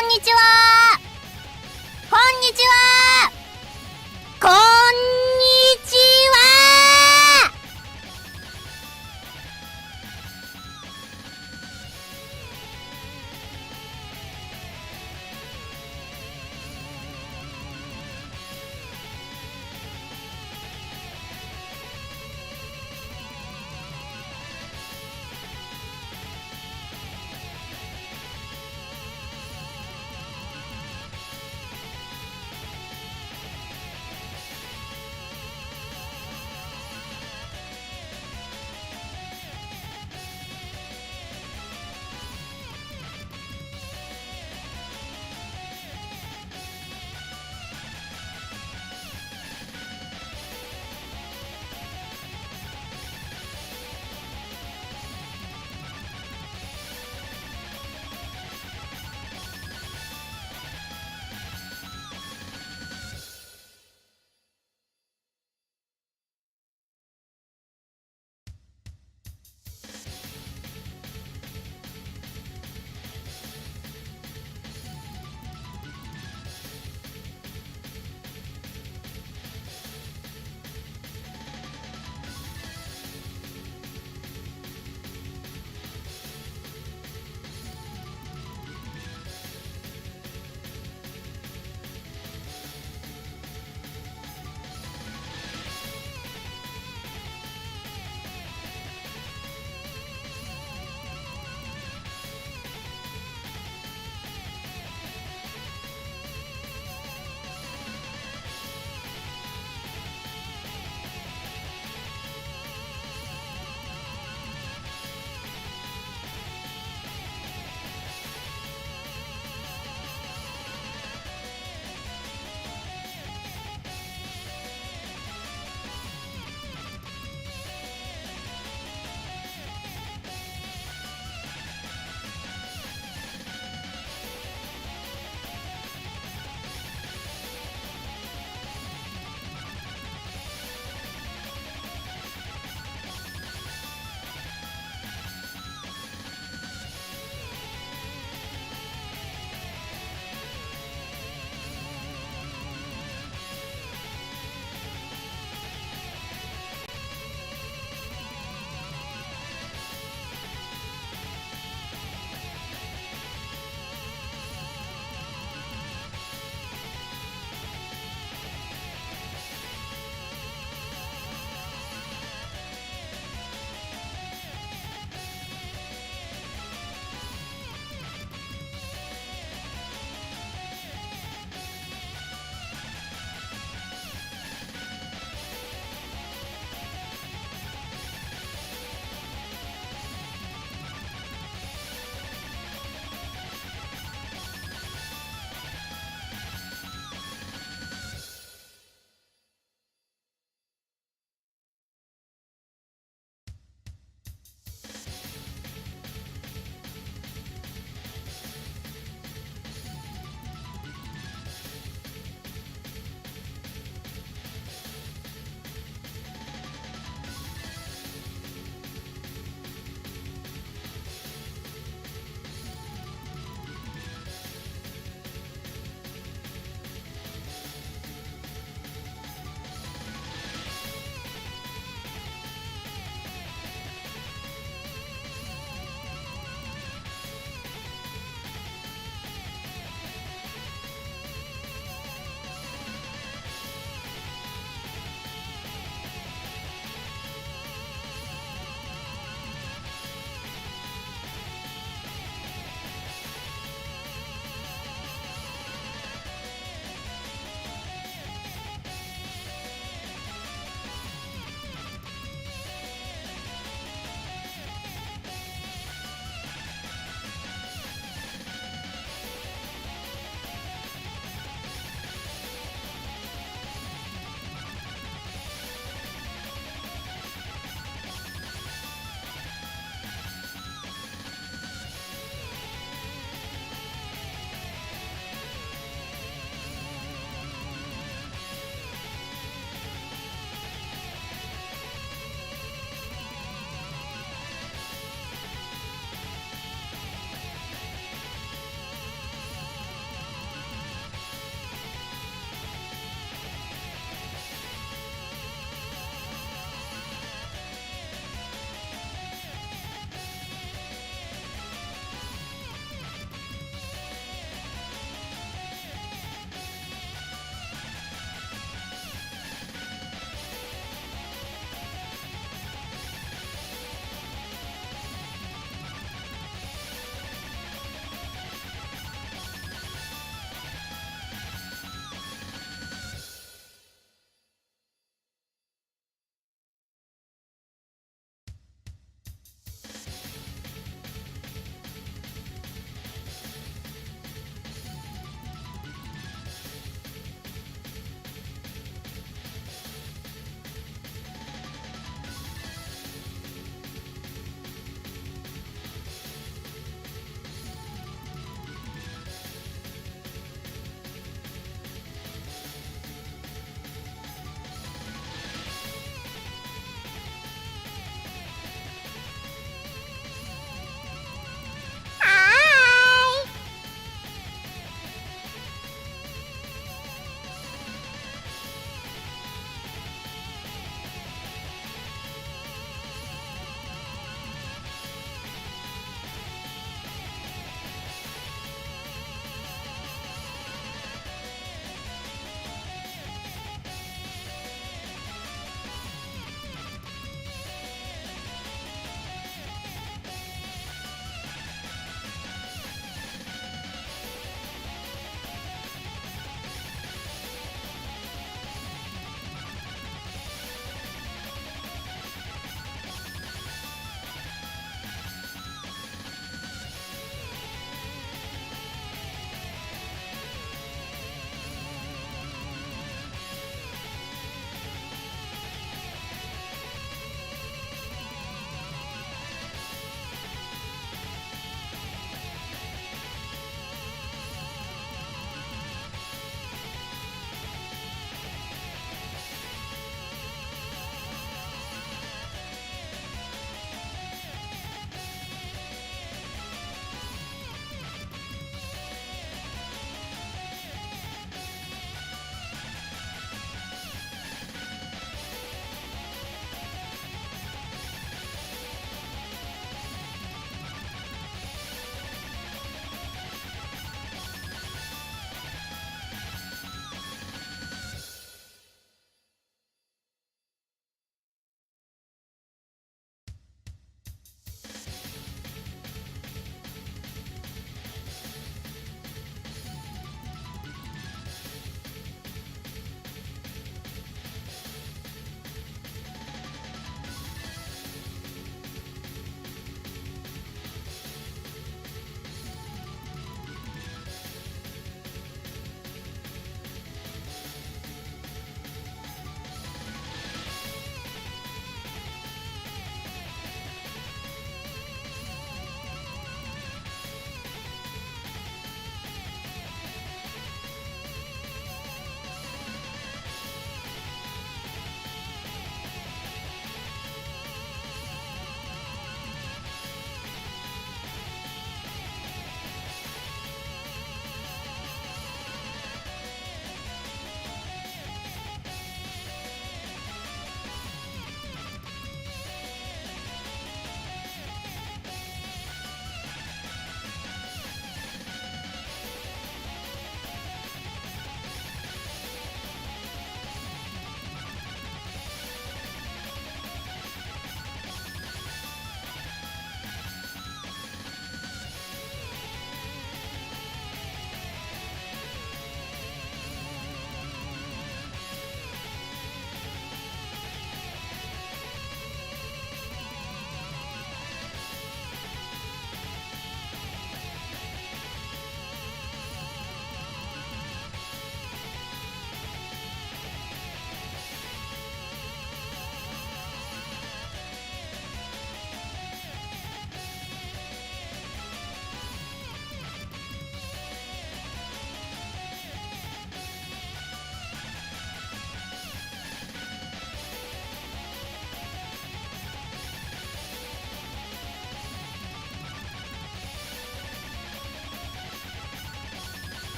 んにちは。こんにちは。こんにちは。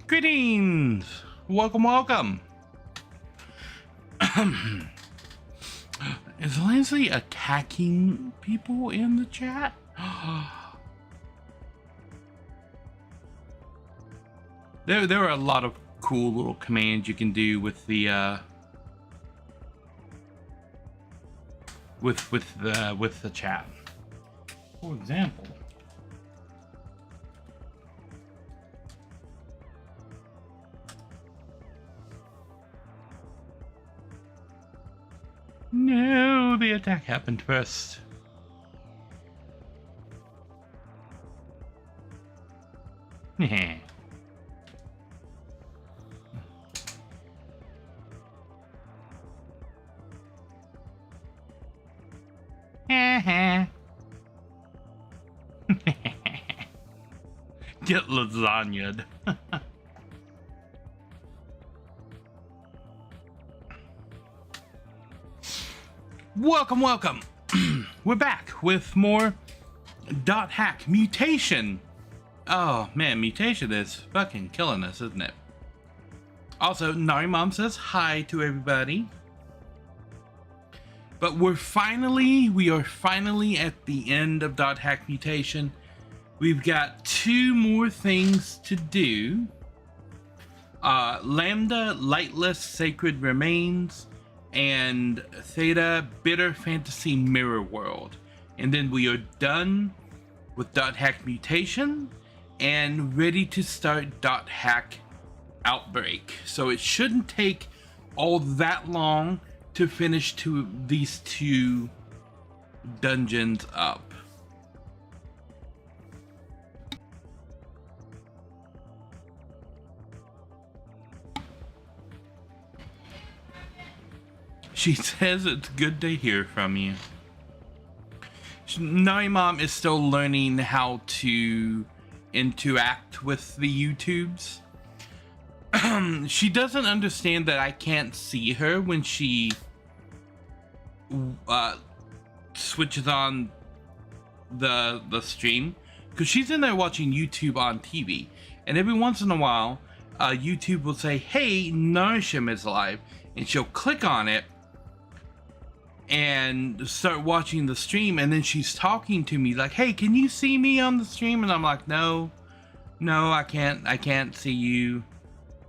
Greetings! Welcome. Is Lindsay attacking people in the chat? There are a lot of cool little commands you can do with the with the chat. For example, no, the attack happened first. Get lasagnaed. Welcome. We're back with more .hack mutation. Oh man, mutation is fucking killing us, isn't it? Also, Nari Mom says hi to everybody. But we are finally at the end of .hack mutation. We've got 2 more things to do. Lambda, Lightless, Sacred Remains, and Theta, Bitter Fantasy Mirror World. And then we are done with .hack mutation and ready to start .hack outbreak. So it shouldn't take all that long to finish these 2 dungeons up. She says it's good to hear from you. Nari Mom is still learning how to interact with the YouTubes. She doesn't understand that I can't see her when she switches on the stream, because she's in there watching YouTube on TV, and every once in a while YouTube will say, hey, Narishm is live, and she'll click on it and start watching the stream, and then she's talking to me like, hey, can you see me on the stream? And I'm like, no, I can't see you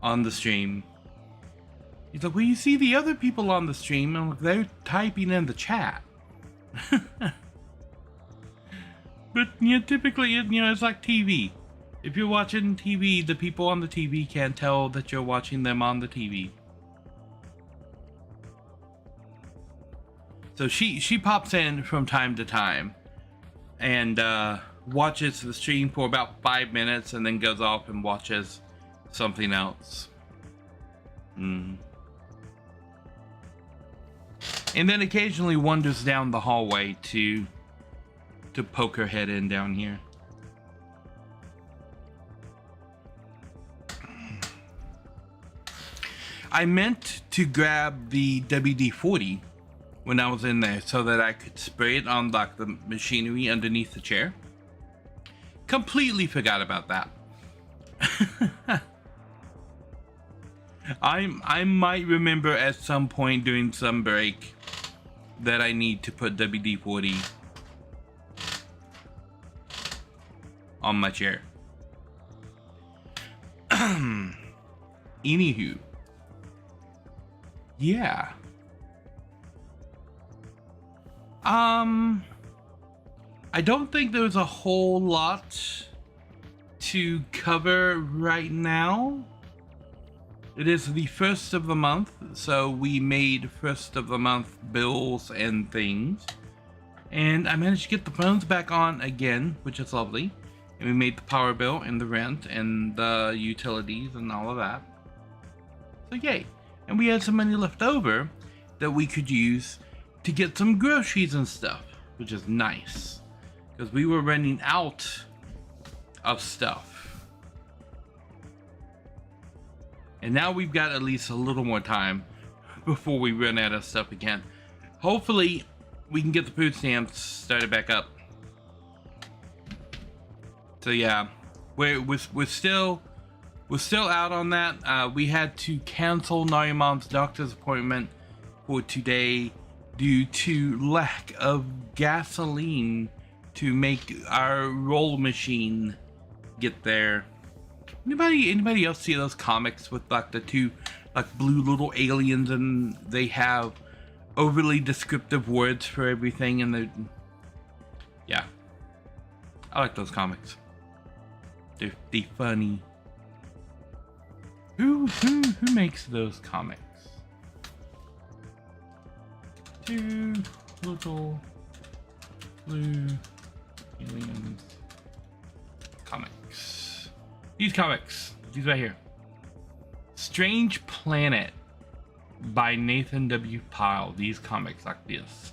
on the stream. He's like, well, you see the other people on the stream. I'm like, they're typing in the chat. But typically, it's like TV. If you're watching TV, the people on the TV can't tell that you're watching them on the TV. So she pops in from time to time and watches the stream for about 5 minutes and then goes off and watches something else. And then occasionally wanders down the hallway to poke her head in down here. I meant to grab the WD-40 when I was in there so that I could spray it on like the machinery underneath the chair. Completely forgot about that. I might remember at some point during some break that I need to put WD-40 on my chair. Anywho, yeah. I don't think there's a whole lot to cover right now. It is the 1st of the month, so we made 1st of the month bills and things. And I managed to get the phones back on again, which is lovely. And we made the power bill and the rent and the utilities and all of that. So yay. And we had some money left over that we could use to get some groceries and stuff, which is nice. Because we were running out of stuff. And now we've got at least a little more time before we run out of stuff again. Hopefully, we can get the food stamps started back up So yeah, we're still out on that. We had to cancel Narimom's doctor's appointment for today due to lack of gasoline to make our roll machine get there. Anybody else see those comics with like the two like blue little aliens and they have overly descriptive words for everything and they yeah. I like those comics. They're funny. Who makes those comics? Two little blue aliens comics. These comics. These right here. Strange Planet by Nathan W. Pyle. These comics like this.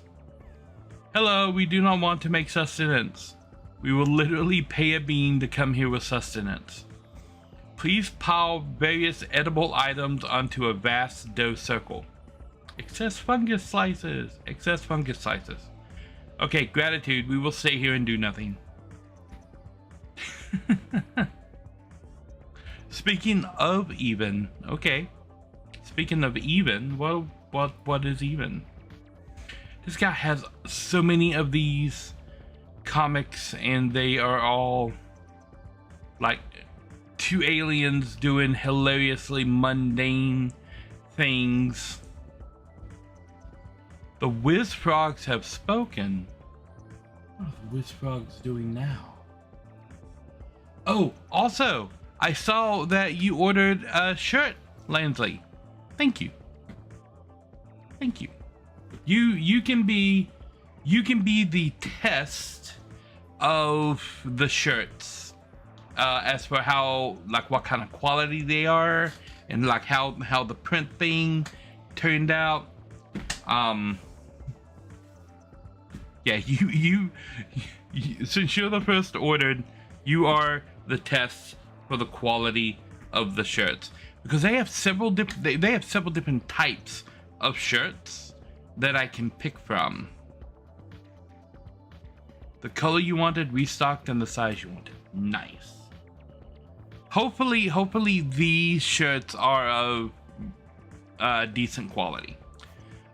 Hello, we do not want to make sustenance. We will literally pay a bean to come here with sustenance. Please pile various edible items onto a vast dough circle. Excess fungus slices. Excess fungus slices. Okay, gratitude. We will stay here and do nothing. Speaking of even, okay. Speaking of even, what is even? This guy has so many of these comics and they are all like two aliens doing hilariously mundane things. The Whiz Frogs have spoken. What are the Whiz Frogs doing now? Oh, also, I saw that you ordered a shirt, Lansley. Thank you. Thank you. You can be the test of the shirts as for how like what kind of quality they are and like how the print thing turned out. Yeah, you since you're the first ordered, you are the test for the quality of the shirts because they have several different types of shirts that I can pick from. The color you wanted restocked and the size you wanted. Nice. Hopefully these shirts are of decent quality.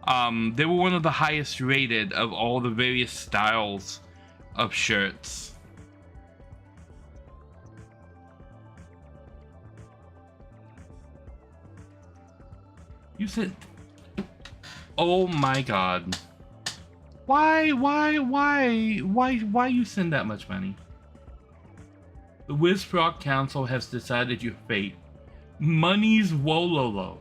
They were one of the highest rated of all the various styles of shirts. You said, oh my god. Why you send that much money? The Whiz Frog Council has decided your fate. Money's Wololo.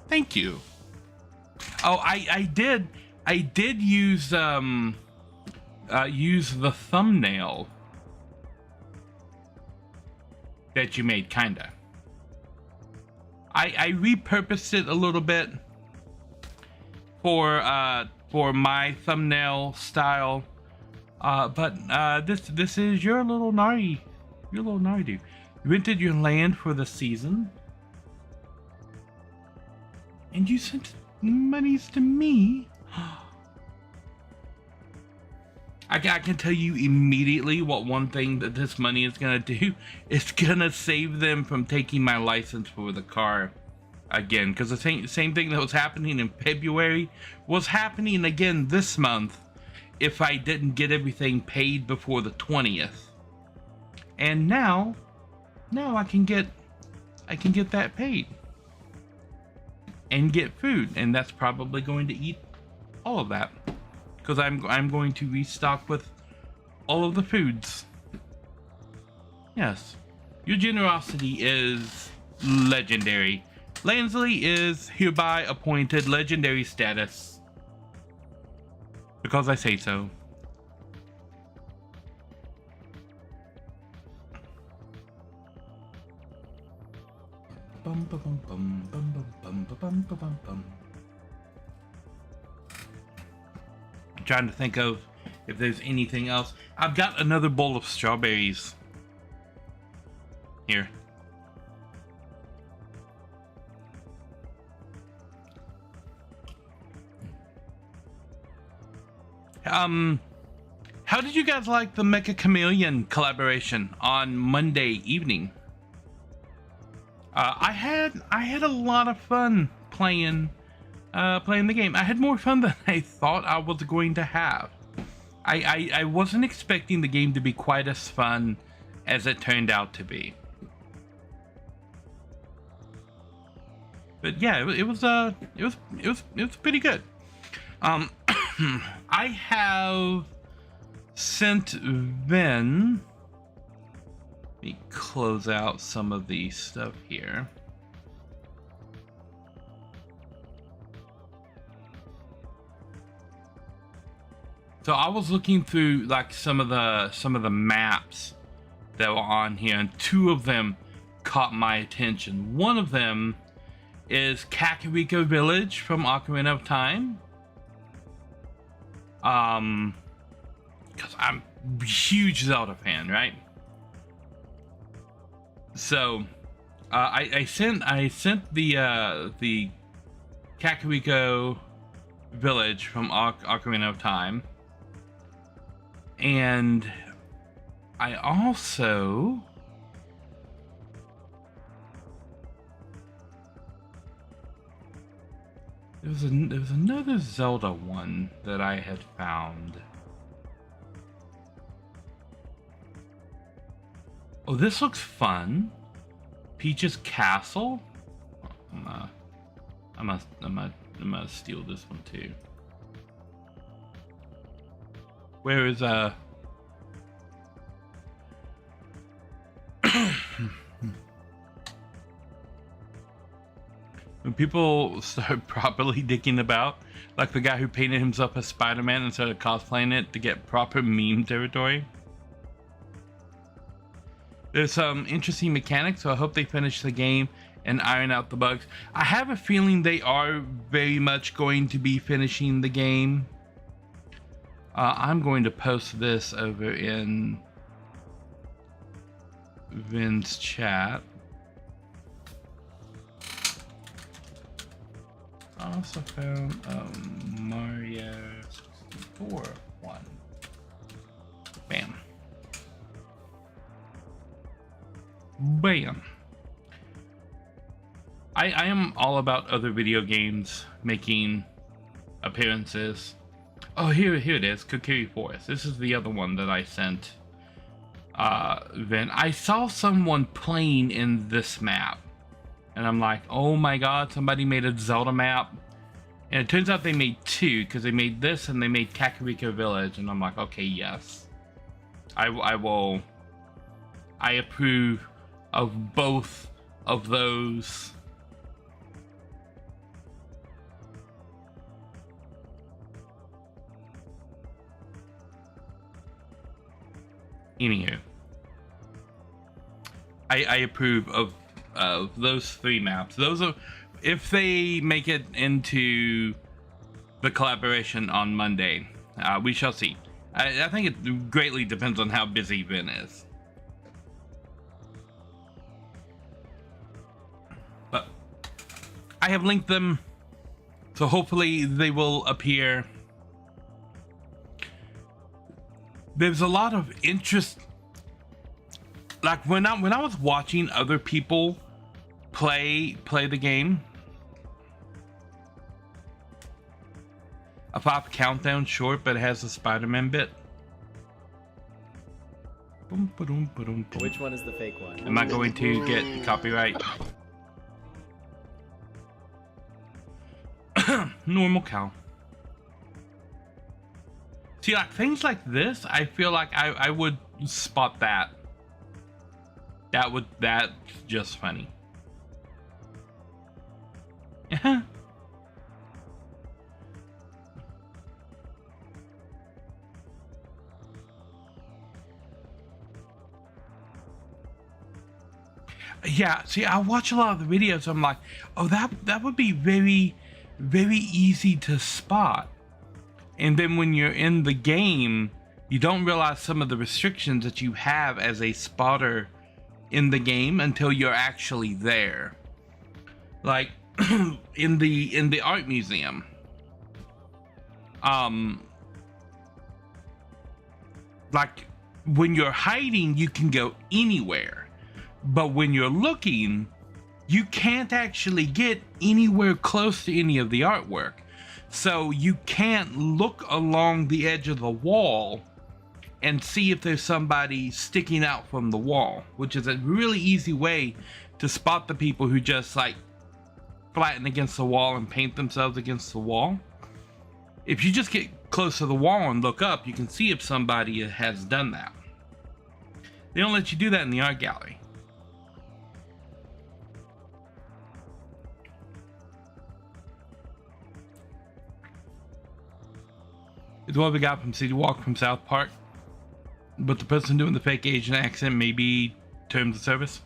Thank you. Oh, I did use the thumbnail that you made, kinda. I repurposed it a little bit for my thumbnail style, but this is your little Nari, dude. You rented your land for the season, and you sent monies to me. I can tell you immediately what one thing that this money is gonna do. It's gonna save them from taking my license for the car again, because the same thing that was happening in February was happening again this month if I didn't get everything paid before the 20th. And now I can get that paid and get food, and that's probably going to eat all of that. Because I'm going to restock with all of the foods. Yes. Your generosity is legendary. Lansley is hereby appointed legendary status. Because I say so. Bum, bum, bum, bum, bum, bum, bum, bum, bum, bum. Trying to think of if there's anything else. I've got another bowl of strawberries here. How did you guys like the Mecha Chameleon collaboration on Monday evening? I had a lot of fun playing the game. I had more fun than I thought I was going to have. I wasn't expecting the game to be quite as fun as it turned out to be. But yeah, it was pretty good. I have sent Vin. Let me close out some of the stuff here. So I was looking through like some of the maps that were on here, and two of them caught my attention. One of them is Kakariko Village from Ocarina of Time. Because I'm a huge Zelda fan, right? So I sent the Kakariko Village from Ocarina of Time, and I also there was another Zelda one that I had found. Oh, this looks fun. Peach's Castle. I'm gonna steal this one too. Where is when people start properly digging about, like the guy who painted himself as Spider-Man and started cosplaying it to get proper meme territory. There's some interesting mechanics, so I hope they finish the game and iron out the bugs. I have a feeling they are very much going to be finishing the game. I'm going to post this over in Vin's chat. I also found Mario 64 one. Bam. Bam. I am all about other video games making appearances. Oh, here it is, Kokiri Forest. This is the other one that I sent Vin. I saw someone playing in this map, and I'm like, oh my god, somebody made a Zelda map. And it turns out they made two, because they made this and they made Kakariko Village, and I'm like, okay, yes. I approve of both of those. Anywho, I approve of those three maps. Those are, if they make it into the collaboration on Monday, we shall see. I think it greatly depends on how busy Vin is. But I have linked them, so hopefully they will appear. There's a lot of interest. Like when I was watching other people play the game, a pop countdown short, but it has a Spider-Man bit. Boom, ba-dum, ba-dum, boom. Which one is the fake one? Am I going to get copyright? Normal cow. See, like things like this, I feel like I would spot that. That's just funny. Yeah. Yeah, see, I watch a lot of the videos. I'm like, oh, that would be very, very easy to spot. And then when you're in the game, you don't realize some of the restrictions that you have as a spotter in the game until you're actually there. Like in the art museum, Like when you're hiding, you can go anywhere, but when you're looking, you can't actually get anywhere close to any of the artwork. So you can't look along the edge of the wall and see if there's somebody sticking out from the wall, which is a really easy way to spot the people who just like flatten against the wall and paint themselves against the wall. If you just get close to the wall and look up, you can see if somebody has done that. They don't let you do that in the art gallery. It's what we got from City Walk from South Park. But the person doing the fake Asian accent may be terms of service.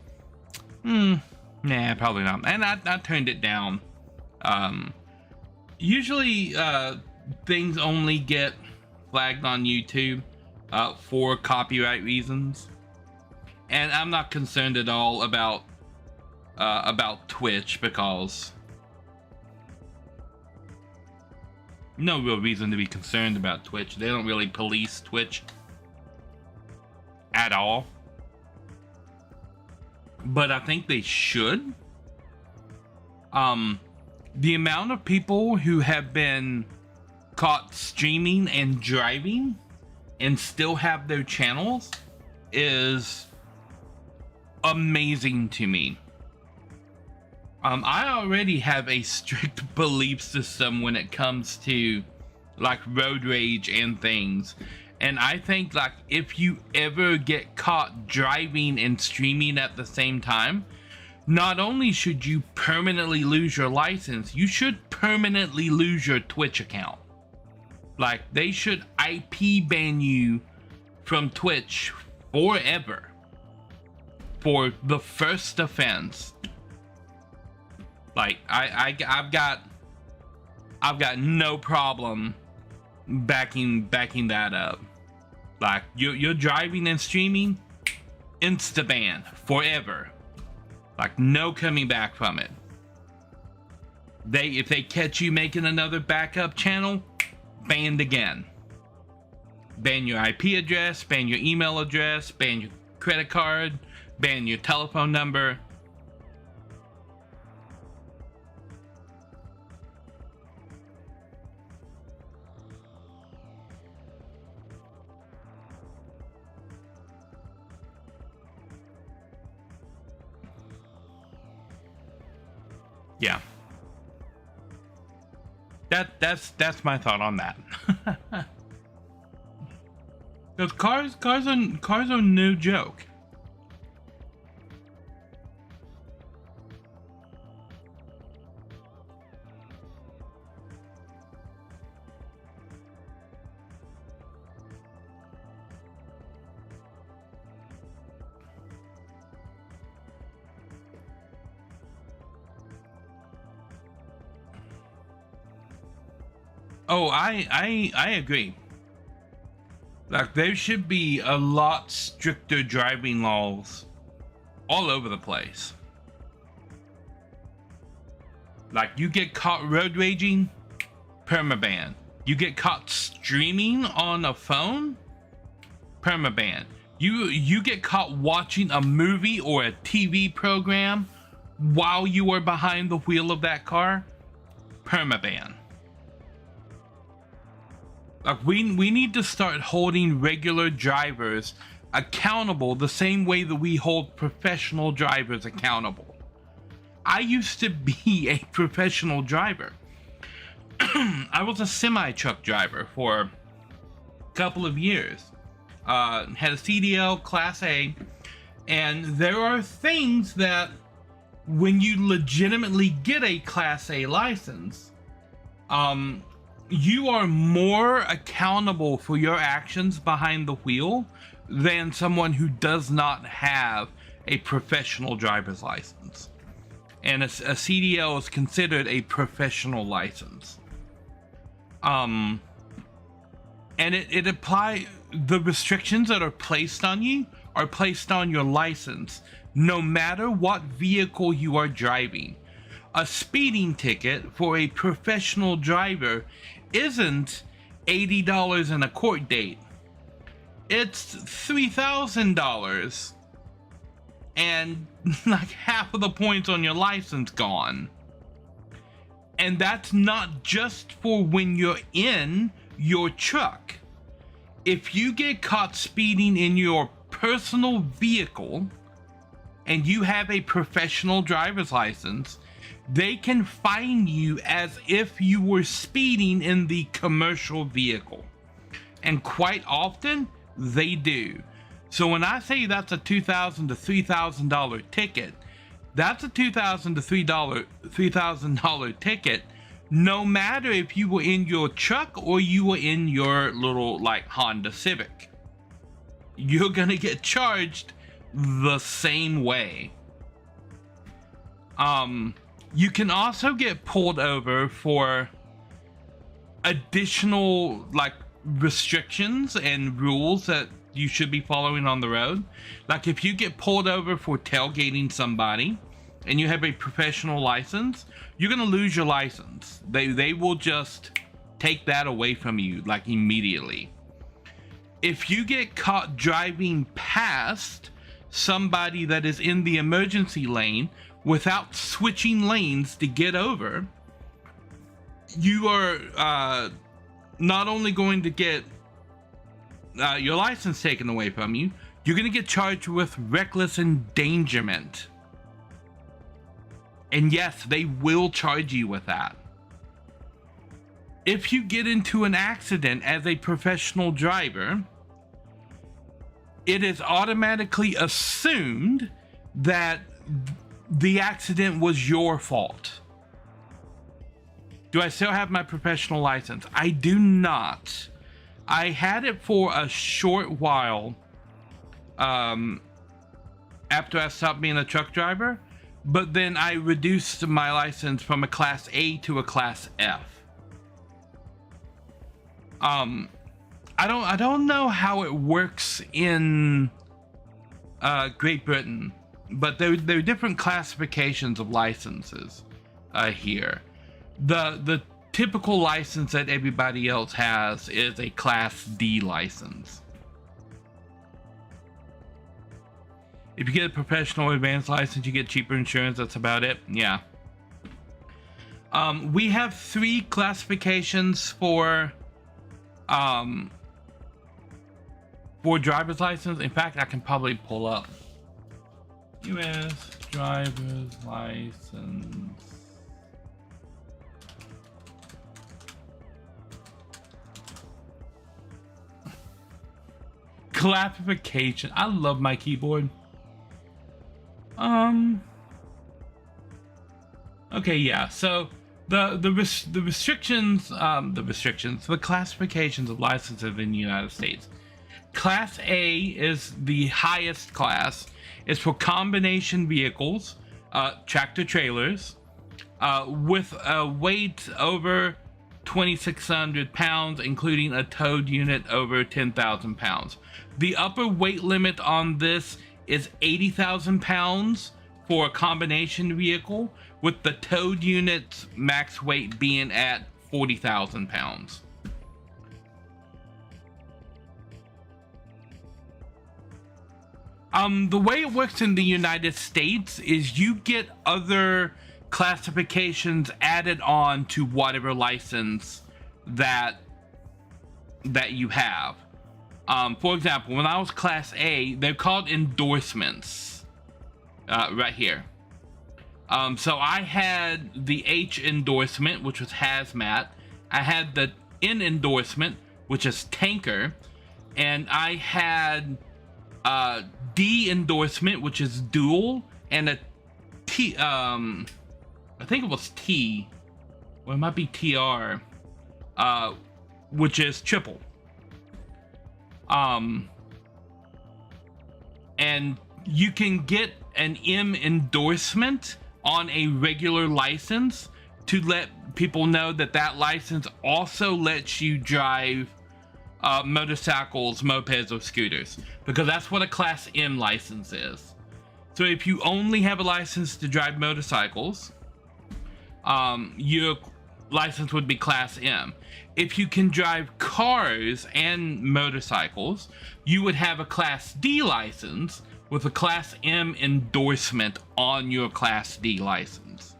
Nah, probably not. And I turned it down. Usually things only get flagged on YouTube for copyright reasons. And I'm not concerned at all about Twitch, because no real reason to be concerned about Twitch. They don't really police Twitch at all. But I think they should. The amount of people who have been caught streaming and driving and still have their channels is amazing to me. I already have a strict belief system when it comes to like road rage and things. And I think like if you ever get caught driving and streaming at the same time, not only should you permanently lose your license, you should permanently lose your Twitch account. Like they should IP ban you from Twitch forever for the first offense. Like I've got no problem backing that up. Like you're driving and streaming, insta ban forever. Like no coming back from it. If they catch you making another backup channel, banned again. Ban your IP address, ban your email address, ban your credit card, ban your telephone number. Yeah. That's my thought on that. Because cars are no joke. Oh, I agree. Like there should be a lot stricter driving laws all over the place. Like you get caught road raging, permaban. You get caught streaming on a phone, permaban. You get caught watching a movie or a TV program while you are behind the wheel of that car, permaban. Like we need to start holding regular drivers accountable the same way that we hold professional drivers accountable. I used to be a professional driver. I was a semi-truck driver for a couple of years. Had a CDL Class A, and there are things that when you legitimately get a Class A license, you are more accountable for your actions behind the wheel than someone who does not have a professional driver's license. And a CDL is considered a professional license. And it apply the restrictions that are placed on you are placed on your license, no matter what vehicle you are driving. A speeding ticket for a professional driver isn't $80 and a court date. it's $3,000 and like half of the points on your license gone. And that's not just for when you're in your truck. If you get caught speeding in your personal vehicle and you have a professional driver's license, they can fine you as if you were speeding in the commercial vehicle. And quite often, they do. So when I say that's a $2,000 to $3,000 ticket, that's a $2,000 to $3,000 ticket, no matter if you were in your truck or you were in your little like Honda Civic. You're gonna get charged the same way. You can also get pulled over for additional like restrictions and rules that you should be following on the road. Like if you get pulled over for tailgating somebody and you have a professional license, you're gonna lose your license. They will just take that away from you like immediately. If you get caught driving past somebody that is in the emergency lane without switching lanes to get over, you are not only going to get your license taken away from you, you're going to get charged with reckless endangerment. And yes, they will charge you with that. If you get into an accident as a professional driver, it is automatically assumed that the accident was your fault. Do I still have my professional license? I do not. I had it for a short while after I stopped being a truck driver, but then I reduced my license from a class A to a class F. I don't know how it works in Great Britain, but there are different classifications of licenses here. The typical license that everybody else has is a class D license. If you get a professional or advanced license, you get cheaper insurance. That's about it. Yeah. We have 3 classifications for driver's license. In fact, I can probably pull up U.S. driver's license. Classification. I love my keyboard. Okay, yeah. So the classifications of licenses in the United States. Class A is the highest class. It's for combination vehicles, tractor trailers, with a weight over 2,600 pounds, including a towed unit over 10,000 pounds. The upper weight limit on this is 80,000 pounds for a combination vehicle, with the towed unit's max weight being at 40,000 pounds. The way it works in the United States is you get other classifications added on to whatever license that you have. For example, when I was class A, they're called endorsements, right here. So I had the H endorsement, which was hazmat. I had the N endorsement, which is tanker, and I had D endorsement, which is dual, and a T, I think it was T, or it might be TR, which is triple. And you can get an M endorsement on a regular license to let people know that that license also lets you drive motorcycles, mopeds, or scooters, because that's what a Class M license is. So if you only have a license to drive motorcycles, you're license would be Class M. If you can drive cars and motorcycles, you would have a Class D license with a Class M endorsement on your Class D license.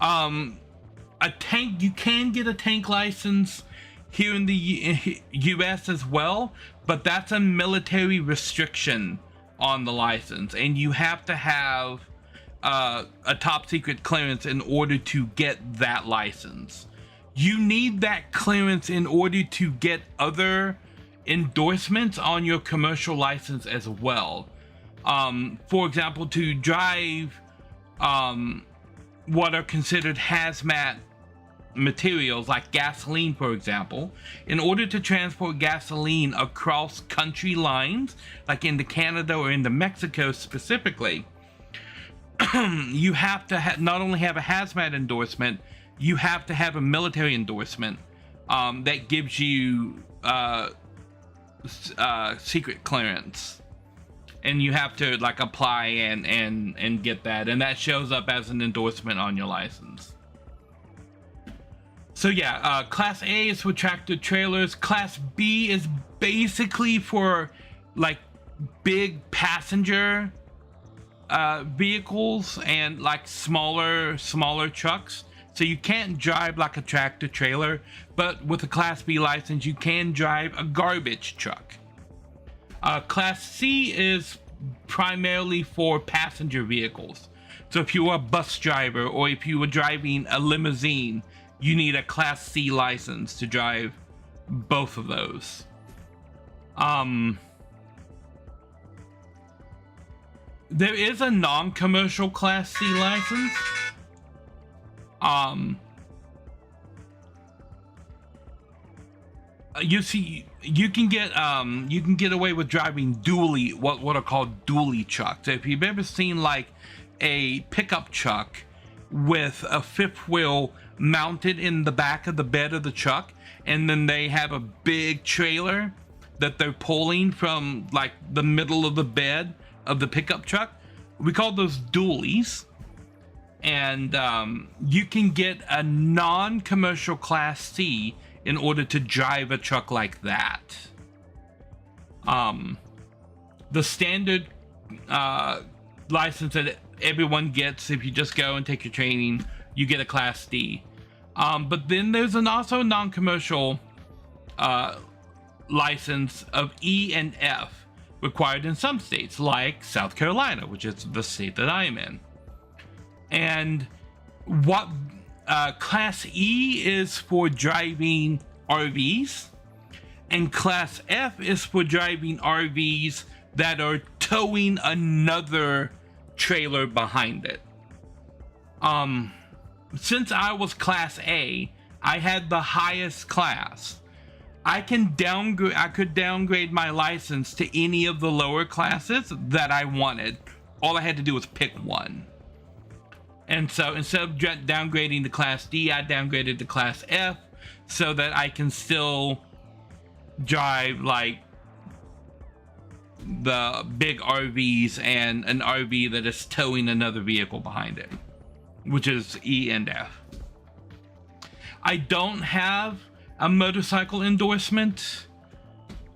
A tank, you can get a tank license here in the US as well, but that's a military restriction on the license, and you have to have a top secret clearance in order to get that license. You need that clearance in order to get other endorsements on your commercial license as well. For example, to drive what are considered hazmat materials like gasoline, for example, in order to transport gasoline across country lines, like into Canada or into Mexico specifically, you have to not only have a hazmat endorsement, you have to have a military endorsement that gives you secret clearance, and you have to like apply and get that, and that shows up as an endorsement on your license. So yeah, Class A is for tractor trailers. Class B is basically for like big passenger vehicles and like smaller trucks. So you can't drive like a tractor trailer, but with a Class B license, you can drive a garbage truck. Class C is primarily for passenger vehicles. So if you were a bus driver or if you were driving a limousine, you need a Class C license to drive both of those. There is a non-commercial Class C license. You see, you can get away with driving dually, what are called dually trucks. If you've ever seen like a pickup truck with a fifth wheel mounted in the back of the bed of the truck, and then they have a big trailer that they're pulling from like the middle of the bed of the pickup truck, we call those dualies. And you can get a non-commercial Class C in order to drive a truck like that. The standard license that everyone gets, if you just go and take your training, you get a Class D. But then there's also a non-commercial license of E and F required in some states, like South Carolina, which is the state that I am in. And what Class E is for driving RVs, and Class F is for driving RVs that are towing another trailer behind it. Since I was Class A, I had the highest class. I could downgrade my license to any of the lower classes that I wanted. All I had to do was pick one. And so instead of downgrading to Class D, I downgraded to Class F so that I can still drive like the big RVs and an RV that is towing another vehicle behind it, which is E and F. I don't have a motorcycle endorsement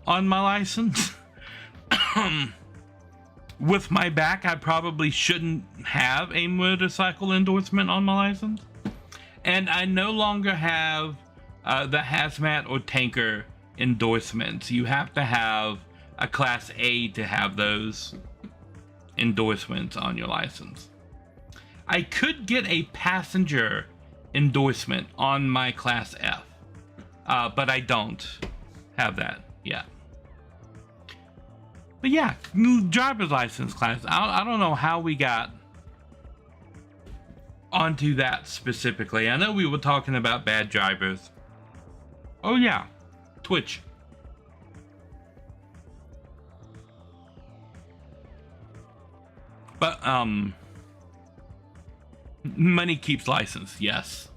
on my license. With my back, I probably shouldn't have a motorcycle endorsement on my license. And I no longer have the hazmat or tanker endorsements. You have to have a Class A to have those endorsements on your license. I could get a passenger endorsement on my Class F, but I don't have that yet. But yeah, driver's license class. I don't know how we got onto that specifically. I know we were talking about bad drivers. Oh yeah, Twitch. But money keeps license, yes.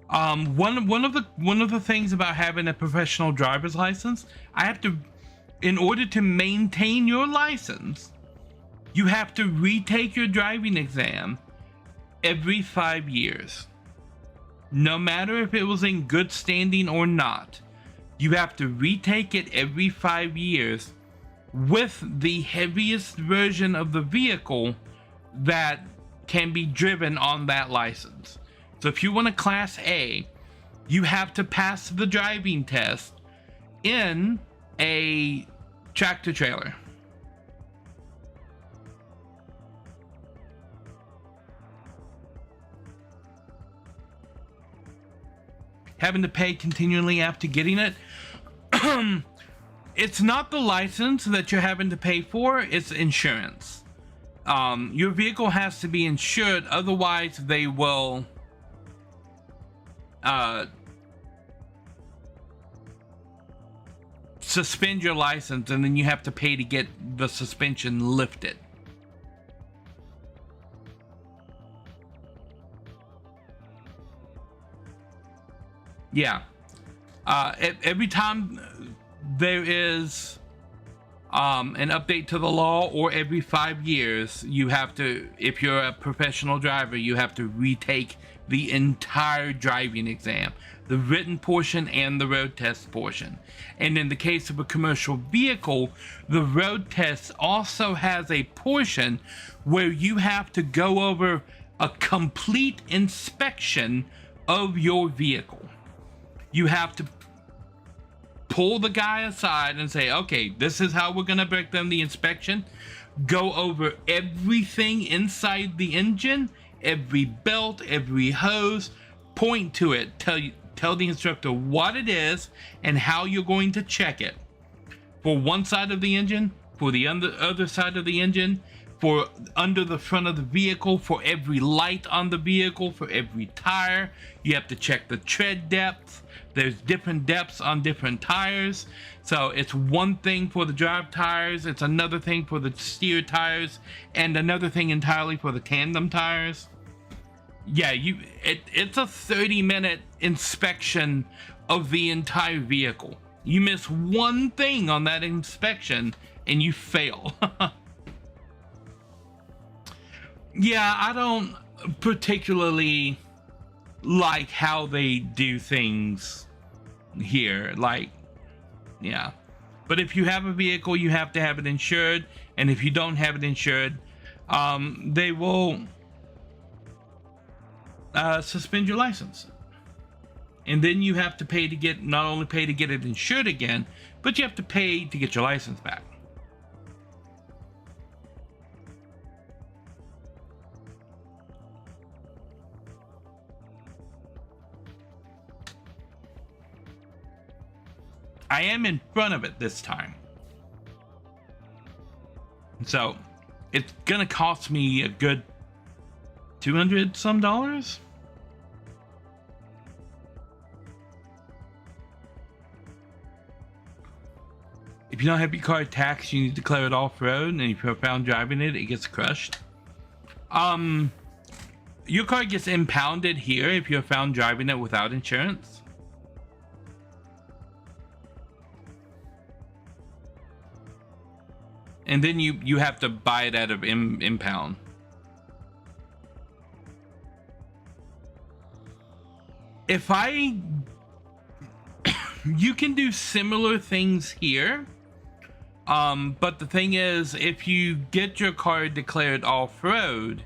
One of the things about having a professional driver's license, I have to, in order to maintain your license, you have to retake your driving exam every 5 years. No matter if it was in good standing or not, you have to retake it every 5 years with the heaviest version of the vehicle that can be driven on that license. So if you want a Class A, you have to pass the driving test in a tractor trailer. Having to pay continually after getting it. It's not the license that you're having to pay for, it's insurance. Your vehicle has to be insured, otherwise they will suspend your license, and then you have to pay to get the suspension lifted. Yeah. Every time there is an update to the law, or every 5 years, you have to, if you're a professional driver, you have to retake the entire driving exam, the written portion and the road test portion. And in the case of a commercial vehicle, the road test also has a portion where you have to go over a complete inspection of your vehicle. You have to pull the guy aside and say, okay, this is how we're gonna break down the inspection. Go over everything inside the engine, every belt, every hose, point to it, tell the instructor what it is and how you're going to check it. For one side of the engine, for the other side of the engine, for under the front of the vehicle, for every light on the vehicle, for every tire. You have to check the tread depth. There's different depths on different tires. So it's one thing for the drive tires, it's another thing for the steer tires, and another thing entirely for the tandem tires. Yeah, it's a 30-minute inspection of the entire vehicle. You miss one thing on that inspection and you fail. Yeah, I don't particularly like how they do things here. Like, yeah. But if you have a vehicle, you have to have it insured. And if you don't have it insured, they will suspend your license. And then you have to pay to get, not only pay to get it insured again, but you have to pay to get your license back. I am in front of it this time. So it's gonna cost me a good $200 some. If you don't have your car taxed, you need to declare it off-road, and if you're found driving it, it gets crushed. Your car gets impounded here if you're found driving it without insurance. And then you have to buy it out of impound. If you can do similar things here, but the thing is, if you get your car declared off-road,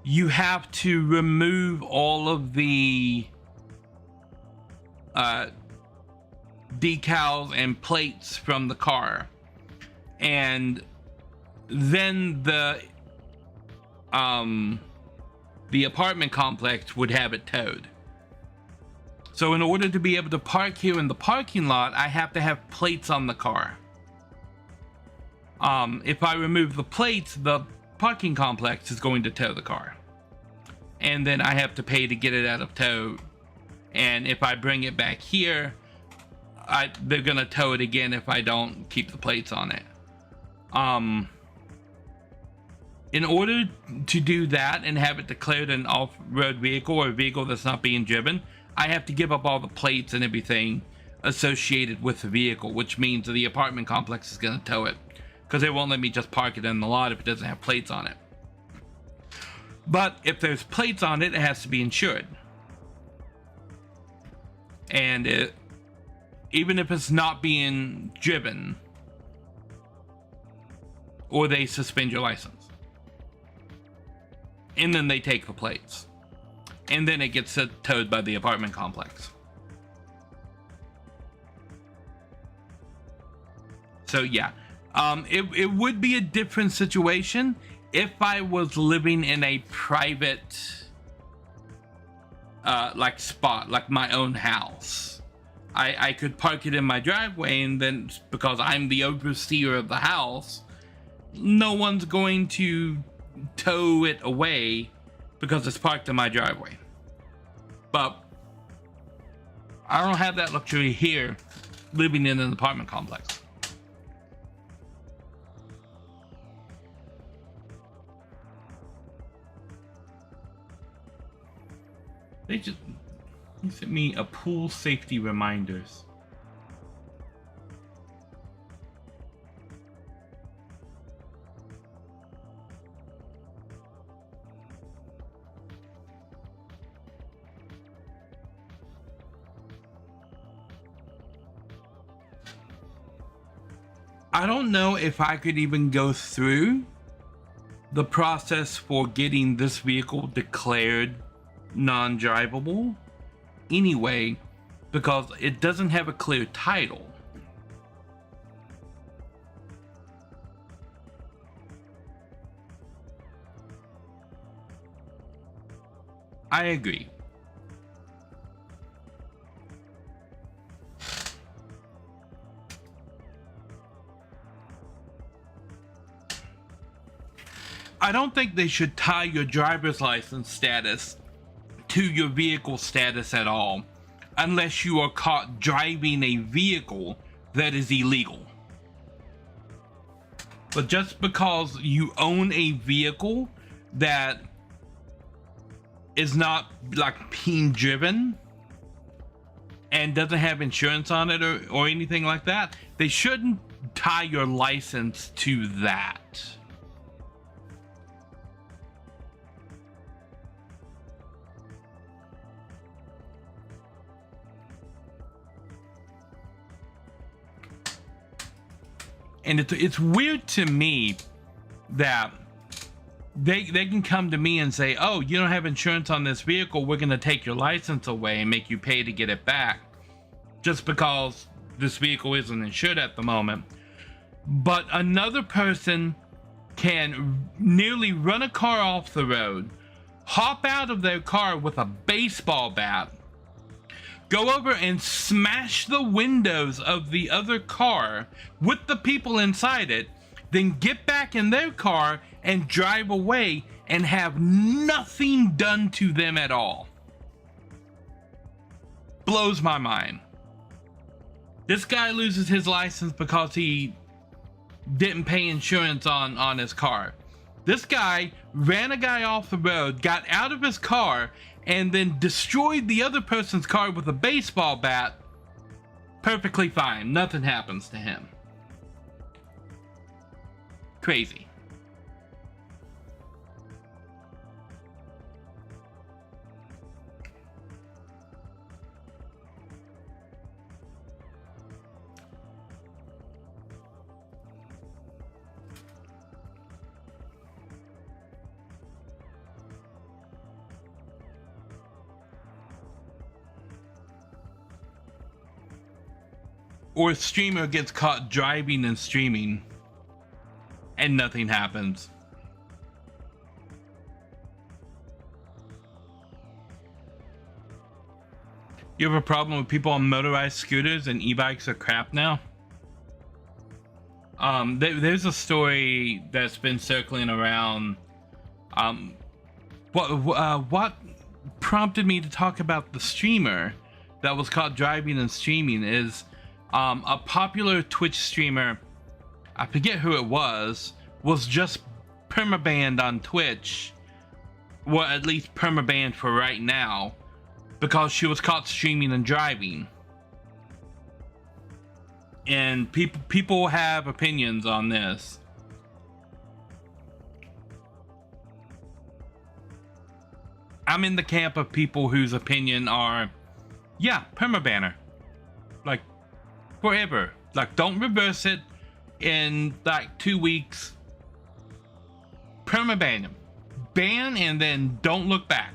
you have to remove all of the decals and plates from the car. And then the apartment complex would have it towed. So in order to be able to park here in the parking lot, I have to have plates on the car. If I remove the plates, the parking complex is going to tow the car. And then I have to pay to get it out of tow. And if I bring it back here, they're gonna tow it again if I don't keep the plates on it. In order to do that and have it declared an off-road vehicle or a vehicle that's not being driven, I have to give up all the plates and everything associated with the vehicle, which means the apartment complex is going to tow it. because they won't let me just park it in the lot if it doesn't have plates on it. But if there's plates on it, it has to be insured. And even if it's not being driven, or they suspend your license. And then they take the plates. And then it gets towed by the apartment complex. So yeah, it would be a different situation if I was living in a private like spot, like my own house. I could park it in my driveway, and then because I'm the overseer of the house, no one's going to tow it away because it's parked in my driveway. But I don't have that luxury here, living in an apartment complex. They sent me a pool safety reminders. I don't know if I could even go through the process for getting this vehicle declared non-drivable anyway, because it doesn't have a clear title. I agree. I don't think they should tie your driver's license status to your vehicle status at all, unless you are caught driving a vehicle that is illegal. But just because you own a vehicle that is not like being driven and doesn't have insurance on it or anything like that, they shouldn't tie your license to that. And it's weird to me that they can come to me and say, oh, you don't have insurance on this vehicle, we're going to take your license away and make you pay to get it back, just because this vehicle isn't insured at the moment. But another person can nearly run a car off the road, hop out of their car with a baseball bat, go over and smash the windows of the other car with the people inside it, then get back in their car and drive away and have nothing done to them at all. Blows my mind. This guy loses his license because he didn't pay insurance on his car. This guy ran a guy off the road, got out of his car, and then destroyed the other person's car with a baseball bat. Perfectly fine. Nothing happens to him. Crazy. Or a streamer gets caught driving and streaming and nothing happens. You have a problem with people on motorized scooters and e-bikes are crap now? There's a story that's been circling around. What prompted me to talk about the streamer that was caught driving and streaming is a popular Twitch streamer, I forget who it was just permabanned on Twitch, well, at least permabanned for right now, because she was caught streaming and driving. And people have opinions on this. I'm in the camp of people whose opinion are, yeah, permabanner. Like, forever. Like, don't reverse it in like 2 weeks. Permaban them. Ban and then don't look back.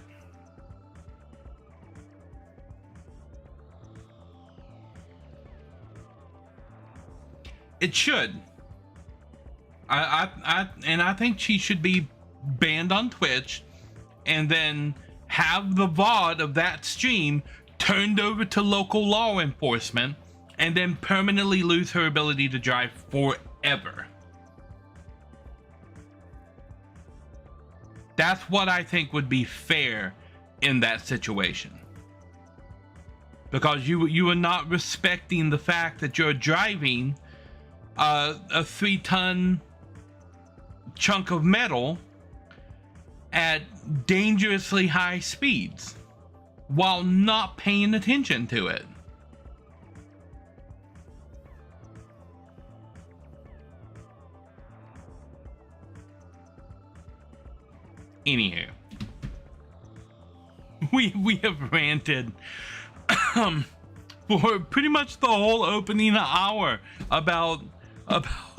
It should. I think she should be banned on Twitch, and then have the VOD of that stream turned over to local law enforcement, and then permanently lose her ability to drive forever. That's what I think would be fair in that situation. Because you are not respecting the fact that you're driving a 3-ton chunk of metal at dangerously high speeds while not paying attention to it. Anywho, we have ranted for pretty much the whole opening hour about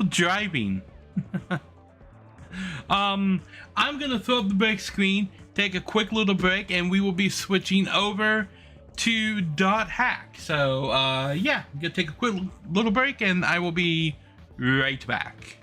driving. I'm gonna throw up the break screen, take a quick little break, and we will be switching over to .hack. So yeah, I'm gonna take a quick little break, and I will be right back.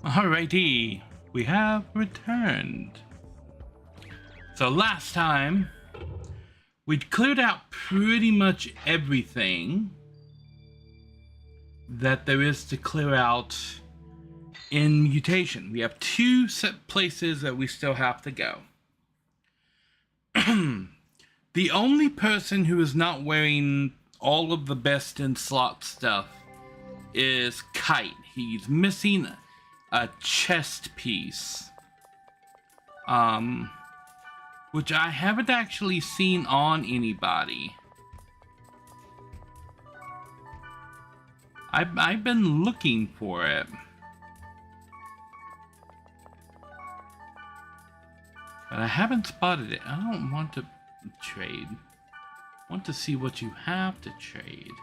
Alrighty, we have returned. So last time, we'd cleared out pretty much everything that there is to clear out in Mutation. We have 2 set places that we still have to go. The only person who is not wearing all of the best in slot stuff is Kite. He's missing a chest piece, which I haven't actually seen on anybody. I've been looking for it. But I haven't spotted it. I don't want to trade. I want to see what you have to trade.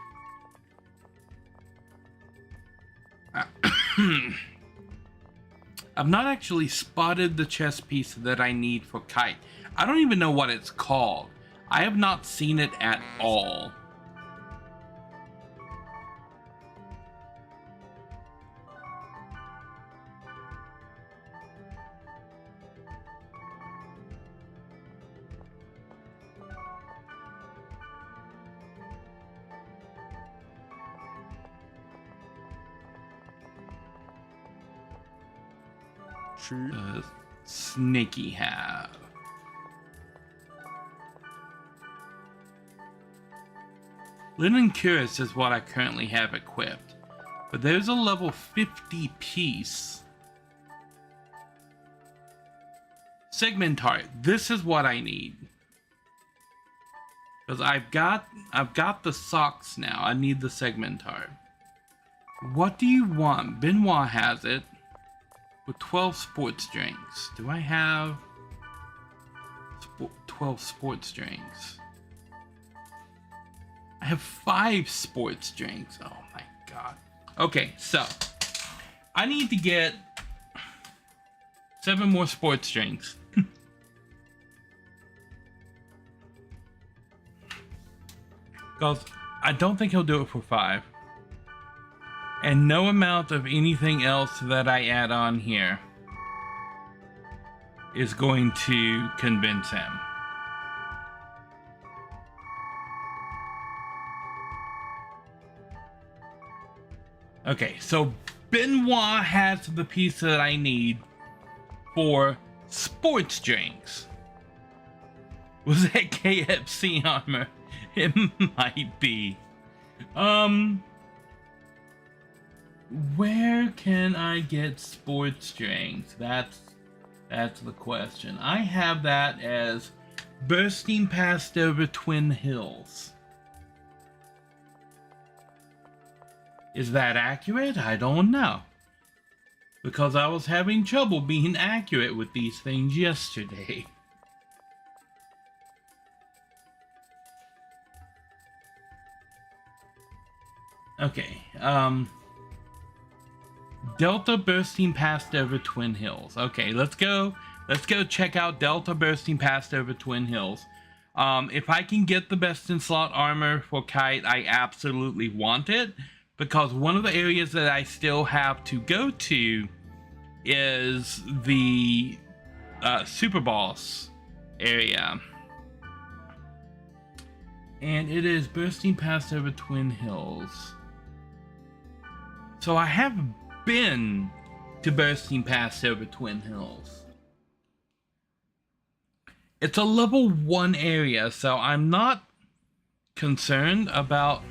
I've not actually spotted the chess piece that I need for Kite. I don't even know what it's called. I have not seen it at all. Snaky have. Linen Cuirass is what I currently have equipped, but there's a level 50 piece. Segmentar, this is what I need. Because I've got the socks now. I need the Segmentar. What do you want? Benoit has it. With 12 sports drinks. Do I have 12 sports drinks? I have 5 sports drinks. Oh my god. Okay, so I need to get 7 more sports drinks. Because I don't think he'll do it for 5. And no amount of anything else that I add on here is going to convince him. Okay, so Benoit has the piece that I need for sports drinks. Was that KFC armor? It might be. Where can I get sports drinks? That's the question. I have that as bursting past over Twin Hills. Is that accurate? I don't know. Because I was having trouble being accurate with these things yesterday. Okay, Delta bursting past over Twin Hills. Okay, let's go check out Delta bursting past over Twin Hills. If I can get the best in slot armor for Kite, I absolutely want it, because one of the areas that I still have to go to is the Super Boss area. And it is bursting past over Twin Hills. So I have been to bursting past over Twin Hills. It's a level 1 area, so I'm not concerned about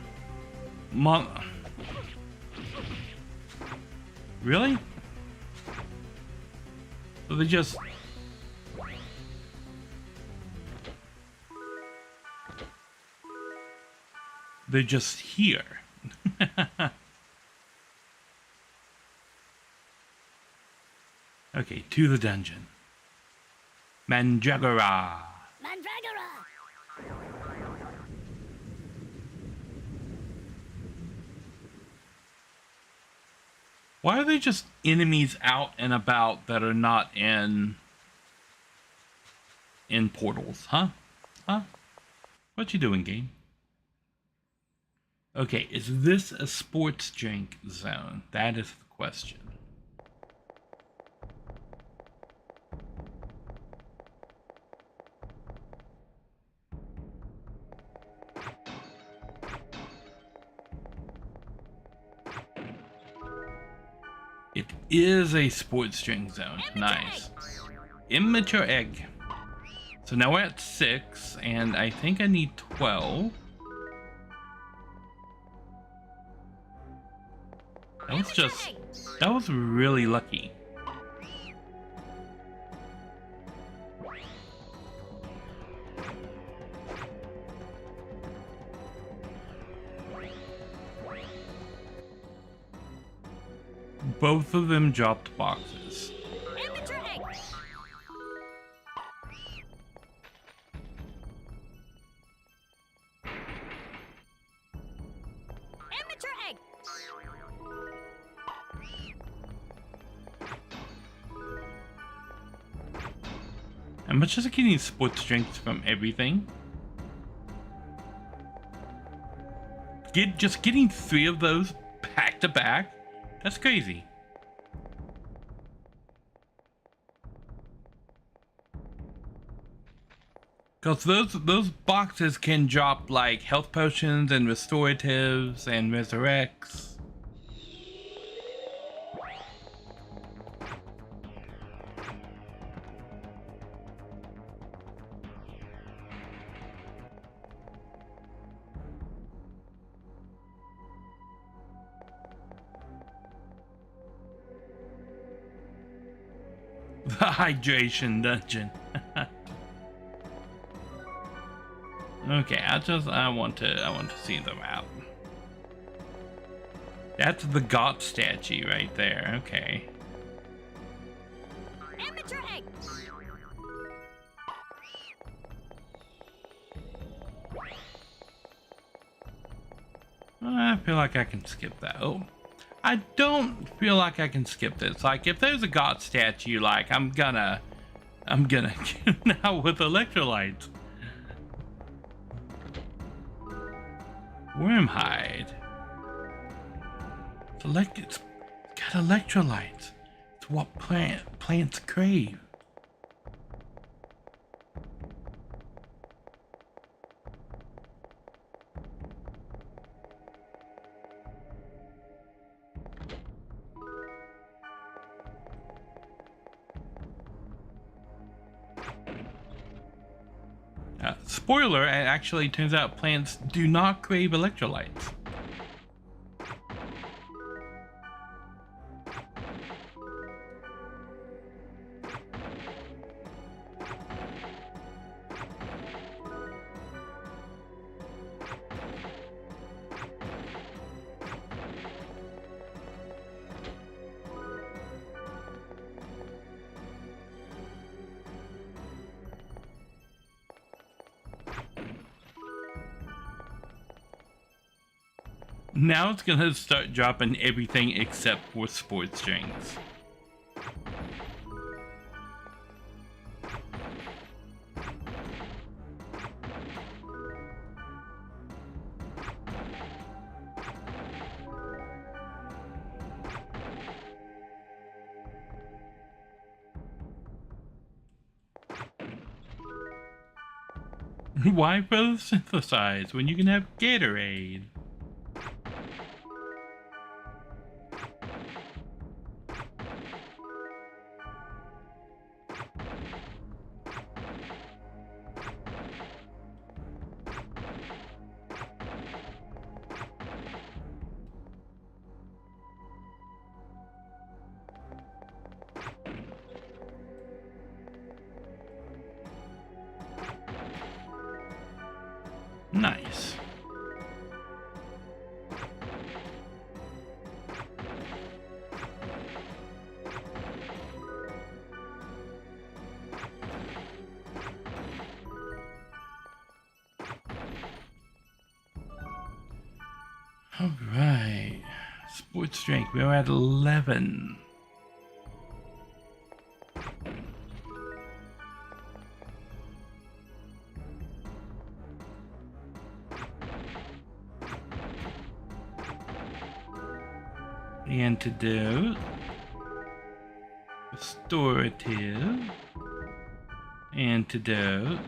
Really? So they're just here. Okay, to the dungeon. Mandragora. Why are there just enemies out and about that are not in portals, huh? Huh? What you doing, game? Okay, is this a sports drink zone? That is the question. It is a sports drink zone. Nice. Immature egg. So now we're at 6, and I think I need 12. That was really lucky. Both of them dropped boxes. How much is it getting sports drinks from everything? Just getting 3 of those back to back? That's crazy. Because those boxes can drop like health potions and restoratives and resurrects. The hydration dungeon. Okay, I want to see them out. That's the God statue right there. Okay. I feel like I can skip that. Oh, I don't feel like I can skip this. Like, if there's a God statue, like, I'm gonna get out with electrolytes. Wormhide. It's got electrolytes. It's what plants crave. Spoiler, it actually turns out plants do not crave electrolytes. Now it's gonna start dropping everything except for sports drinks. Why photosynthesize when you can have Gatorade? Nice. All right. Sports drink. We're at 11. Antidote, restorative, antidote,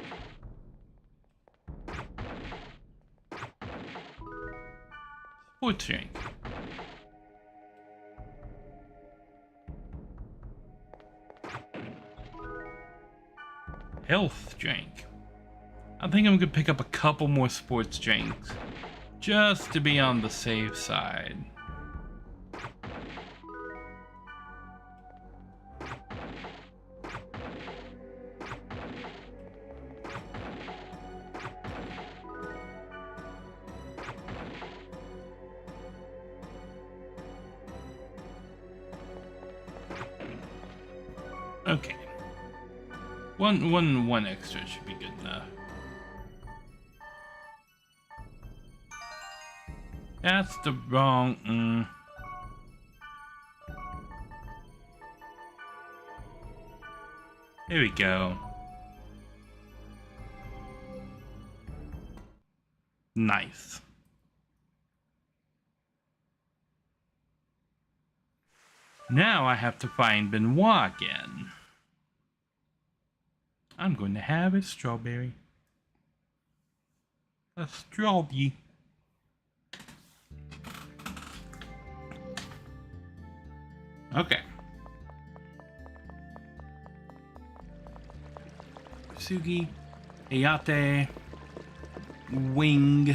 sports drink. Health drink. I think I'm gonna pick up a couple more sports drinks just to be on the safe side. Okay. One extra should be good enough. That's the wrong. Here we go. Nice. Now I have to find Benoit again. I'm going to have a strawberry. A strawberry. Okay. Sugi, Ayate, Wing,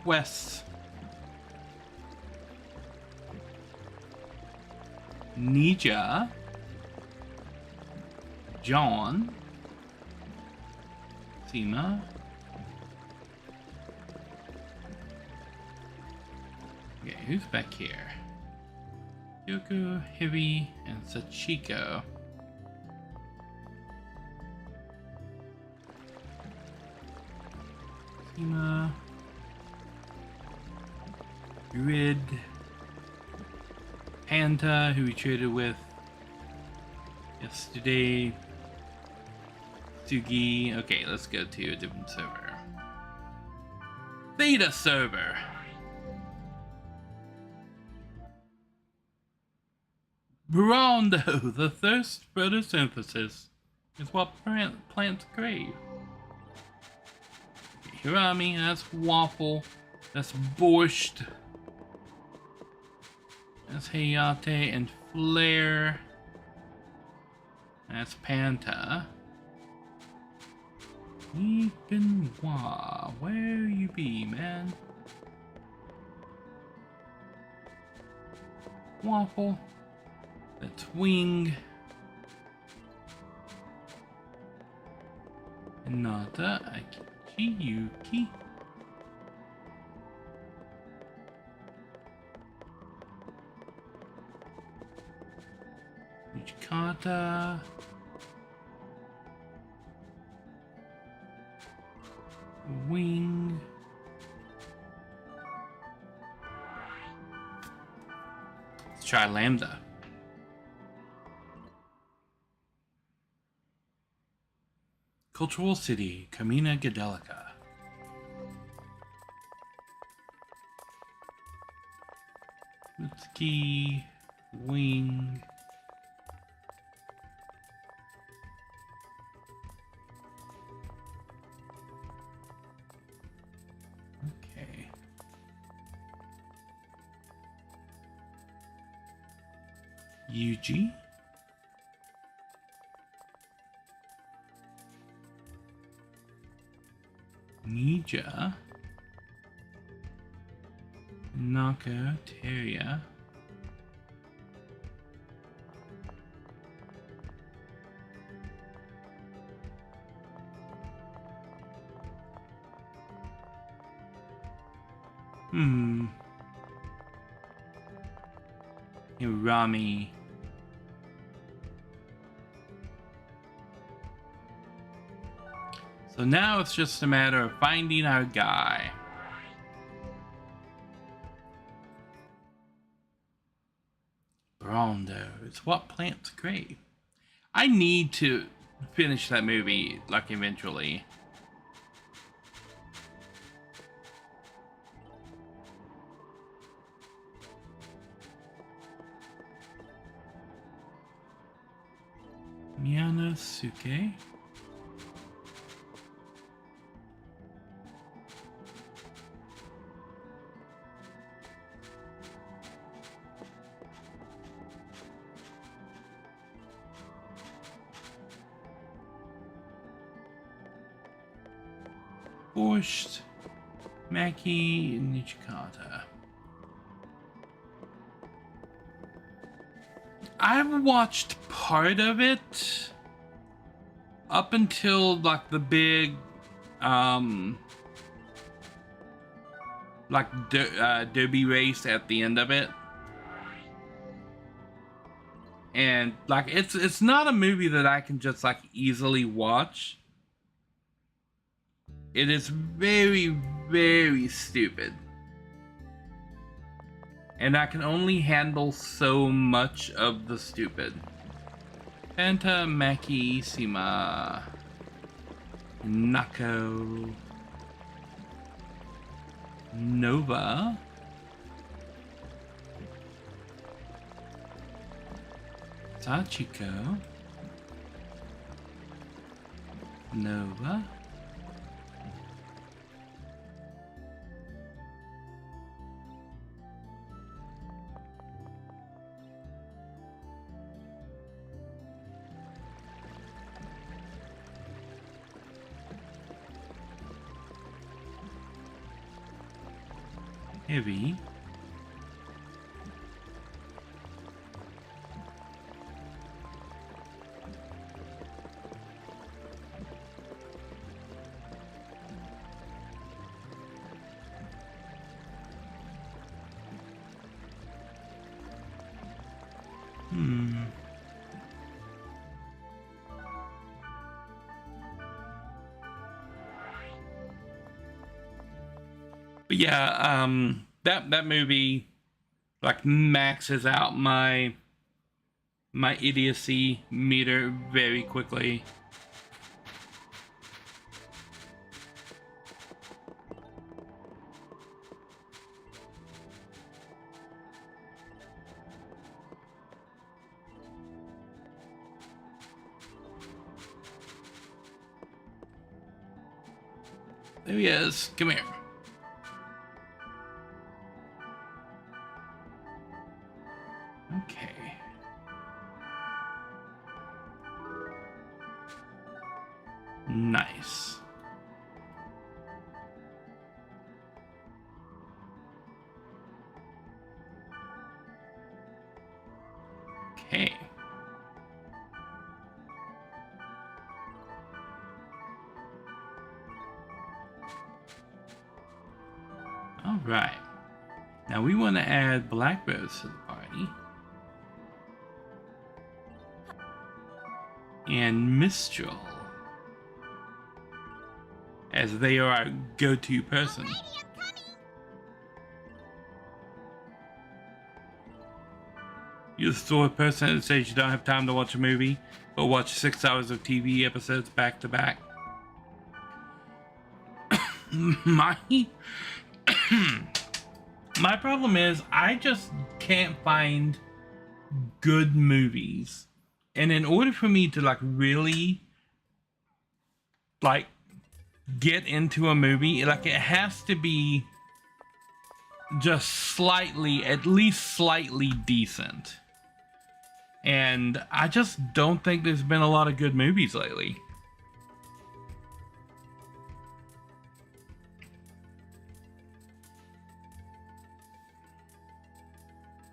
West, Nija, John, Seema, okay, who's back here? Yoko, Heavy, and Sachiko. Seema, Grid, Panta, who we traded with yesterday. Sugi. Okay, let's go to a different server. Theta server. Brondo, the thirst photosynthesis is what plants crave. Okay, Hirami, that's waffle. That's borscht. That's Hayate and Flare. That's Panta. Benoit, where you be, man? Waffle. That's Wing. Nata, Akichi, Yuki. Ichikata. Wing. Let's try Lambda. Cultural City, Kamina Gadelica. Mitsuki, Wing. Okay. Yuji. Nija, Naka, Teria, Hirami. So now it's just a matter of finding our guy. Brondo, it's what plants crave. I need to finish that movie, like, eventually. Miyanosuke. Borscht, Maki, Nichikata. I've watched part of it up until like the big derby race at the end of it. And like it's not a movie that I can just like easily watch. It is very, very stupid. And I can only handle so much of the stupid. Fanta, Maki, Sima, Nako, Nova, Sachiko, Nova, Heavy, But yeah, that movie like maxes out my idiocy meter very quickly. There he is. Come here. Okay. Nice. Okay. All right. Now we want to add Black Rose to the party. And Mistral, as they are our go-to person. You're the sort of person that says you don't have time to watch a movie, but watch 6 hours of TV episodes back to back. My problem is I just can't find good movies. And in order for me to like really like get into a movie, like it has to be just slightly, at least slightly decent. And I just don't think there's been a lot of good movies lately.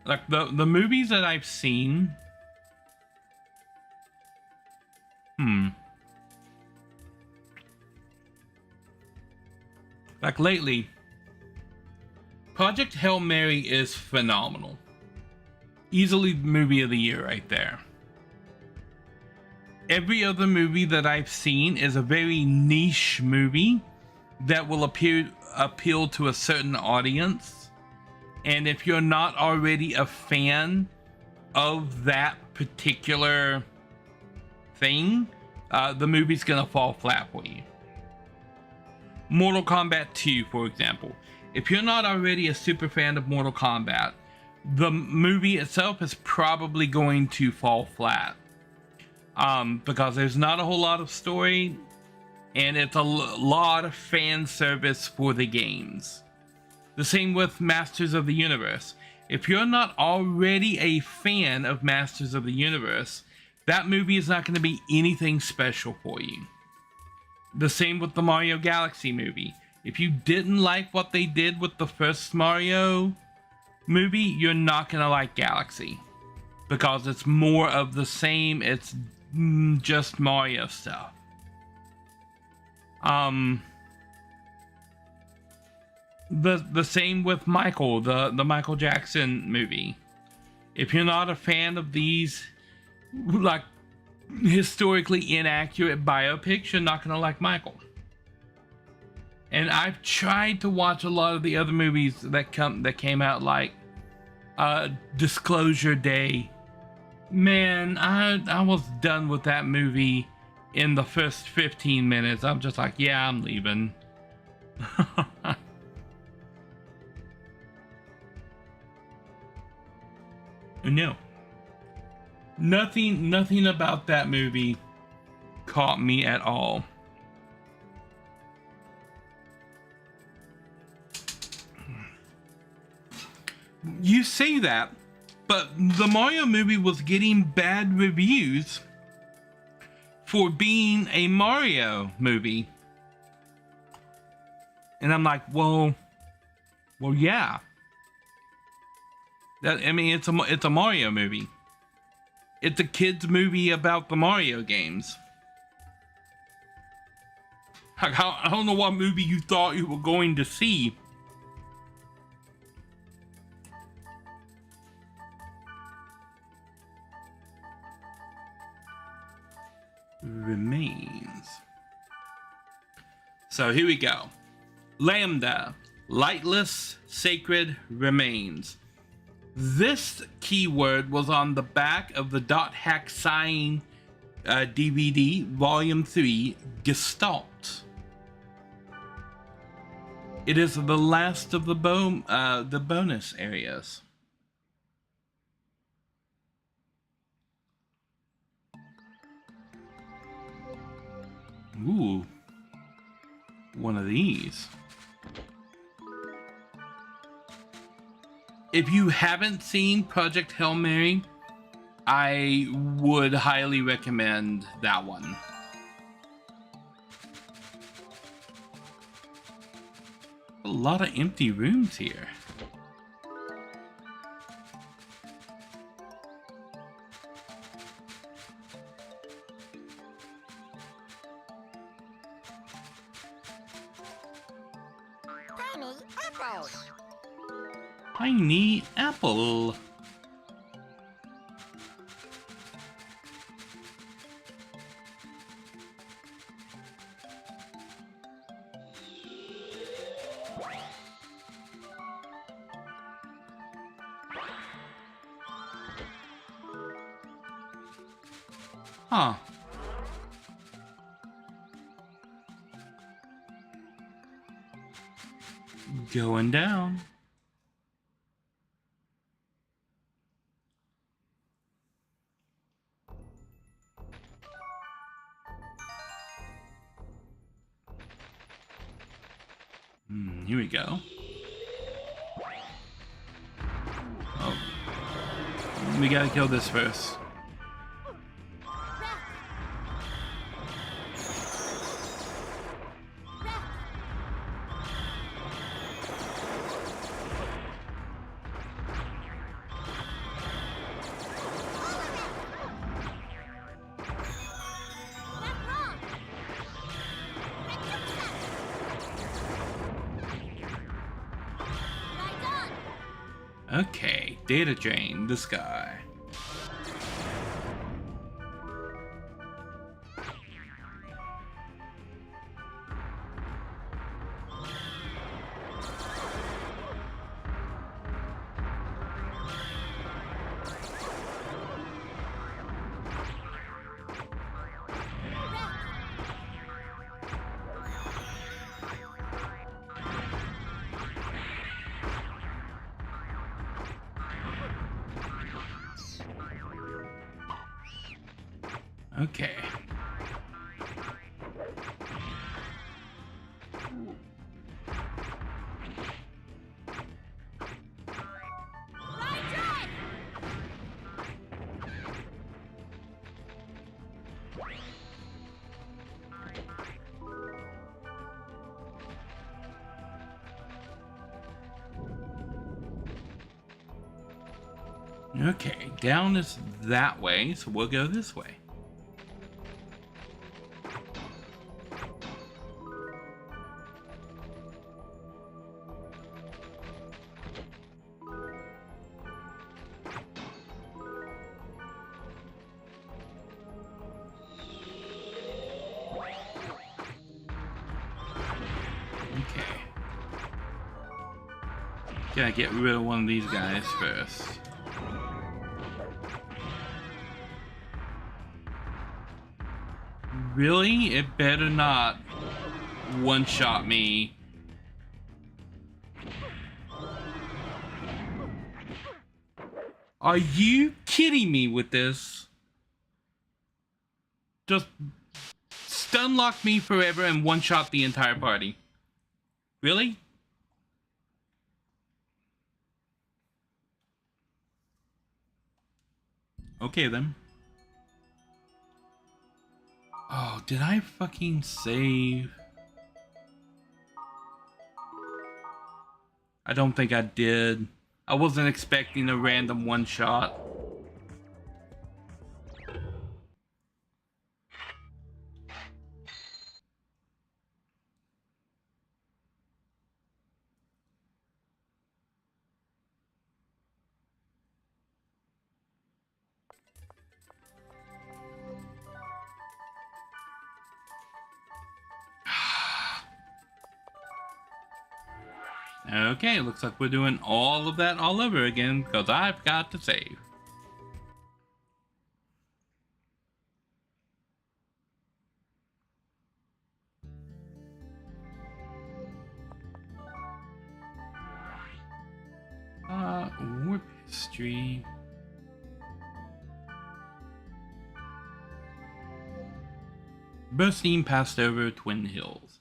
Like the movies that I've seen, like lately, Project Hail Mary is phenomenal. Easily movie of the year right there. Every other movie that I've seen is a very niche movie that will appeal to a certain audience. And if you're not already a fan of that particular thing, the movie's gonna fall flat for you. Mortal Kombat 2, for example. If you're not already a super fan of Mortal Kombat, the movie itself is probably going to fall flat. Because there's not a whole lot of story, and it's a lot of fan service for the games. The same with Masters of the Universe. If you're not already a fan of Masters of the Universe, that movie is not going to be anything special for you. The same with the Mario Galaxy movie. If you didn't like what they did with the first Mario movie, you're not gonna like Galaxy. Because it's more of the same, it's just Mario stuff. The same with Michael, the Michael Jackson movie. If you're not a fan of these, like, historically inaccurate biopics, you're not gonna like Michael. And I've tried to watch a lot of the other movies that came out, like Disclosure Day. Man, I was done with that movie in the first 15 minutes. I'm just like, yeah, I'm leaving. No. Nothing about that movie caught me at all. You say that, but the Mario movie was getting bad reviews for being a Mario movie. And I'm like, well, yeah. I mean, it's a Mario movie. It's a kid's movie about the Mario games. I don't know what movie you thought you were going to see. Remains. So here we go. Lambda, lightless, sacred, remains. This keyword was on the back of the Dot Hack Sign DVD, Volume 3, Gestalt. It is the last of the bonus areas. Ooh, one of these. If you haven't seen Project Hail Mary, I would highly recommend that one. A lot of empty rooms here. Tiny apple. Huh. Going down. Here we go. Oh. We gotta kill this first. Okay, data drain, this guy. Okay. Okay, down is that way, so we'll go this way. Okay. Gotta get rid of one of these guys first. Really? It better not one-shot me. Are you kidding me with this? Just stun lock me forever and one-shot the entire party. Really? Okay then. Oh, did I fucking save? I don't think I did. I wasn't expecting a random one shot. Okay, looks like we're doing all of that all over again because I've got to save. Warp history. Bursting passed over Twin Hills.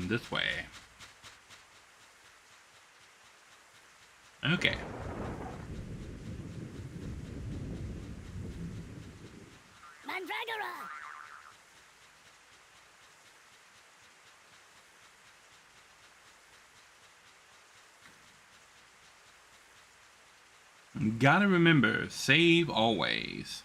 This way. Okay. Mandragora! Gotta remember, save always.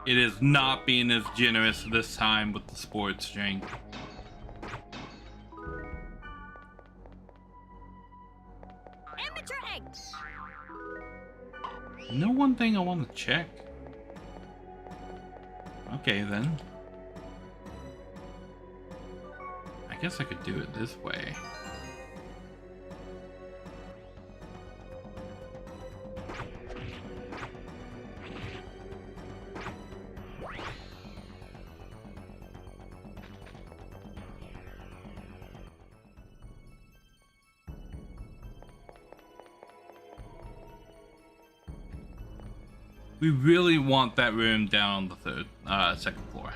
It is not being as generous this time with the sports drink. You know one thing I want to check? Okay then. I guess I could do it this way. We really want that room down on the second floor.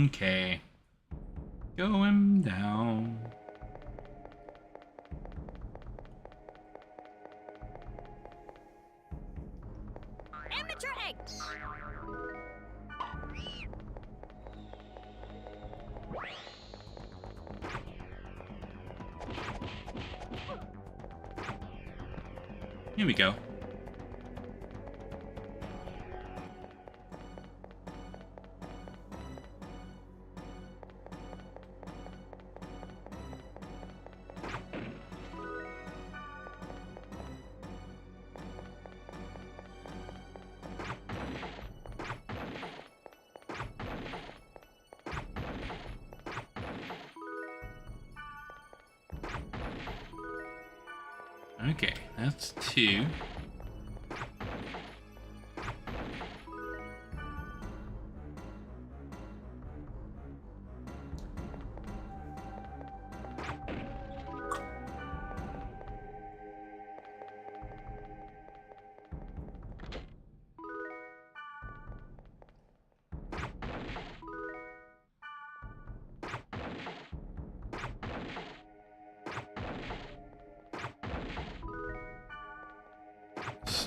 Okay. Going down. Here we go. Okay, that's 2.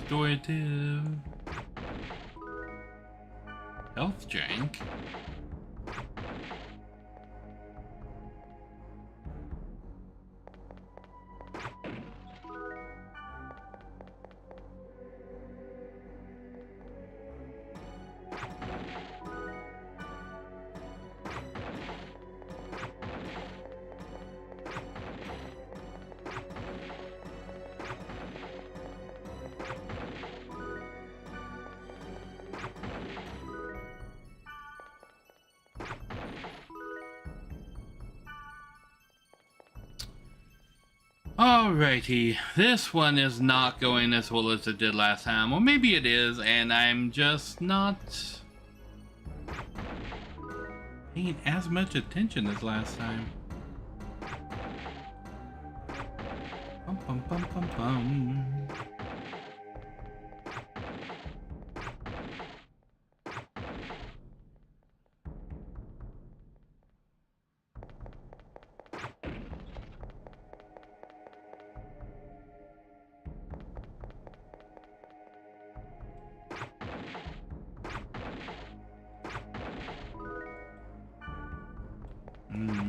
Restorative. Health drink. Alrighty, this one is not going as well as it did last time. Or maybe it is, and I'm just not paying as much attention as last time. Bum, bum, bum, bum, bum.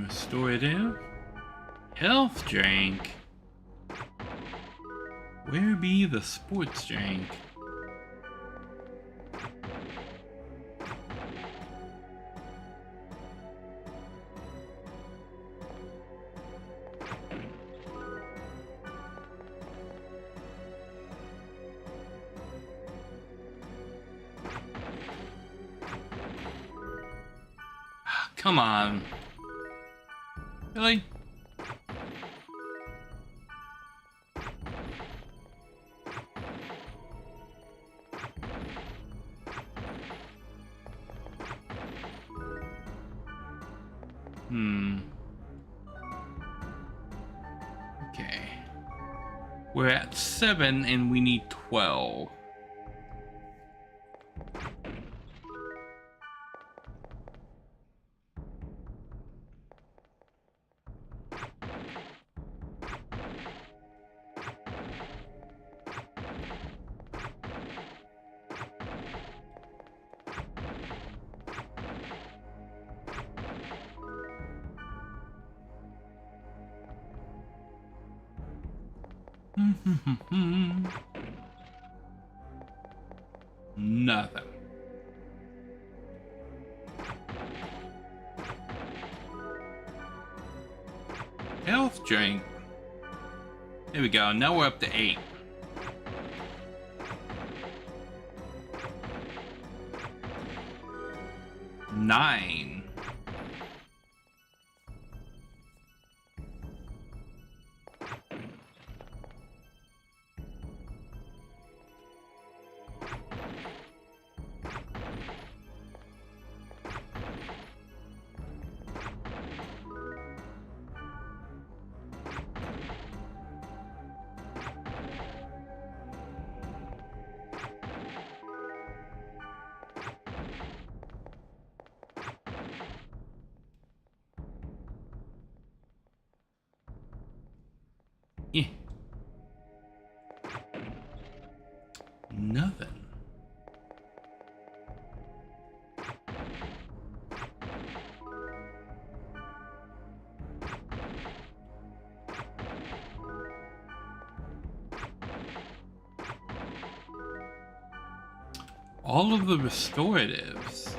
Restorative. Health drink. Where be the sports drink? Come on. Really? Okay. We're at 7 and we need 12. Nothing. Health drink. There we go. Now we're up to 8. 9. Yeah. Nothing. All of the restoratives.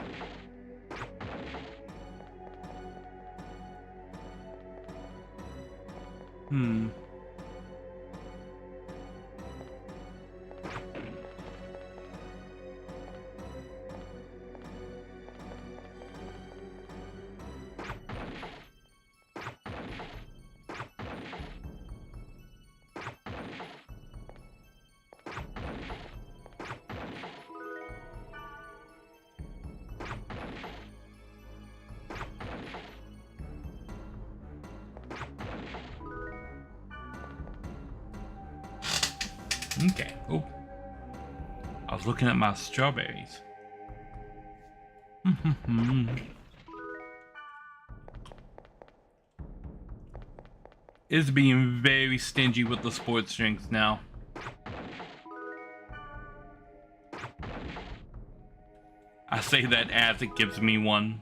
Okay. Oh. I was looking at my strawberries. Is being very stingy with the sports drinks now. I say that as it gives me one.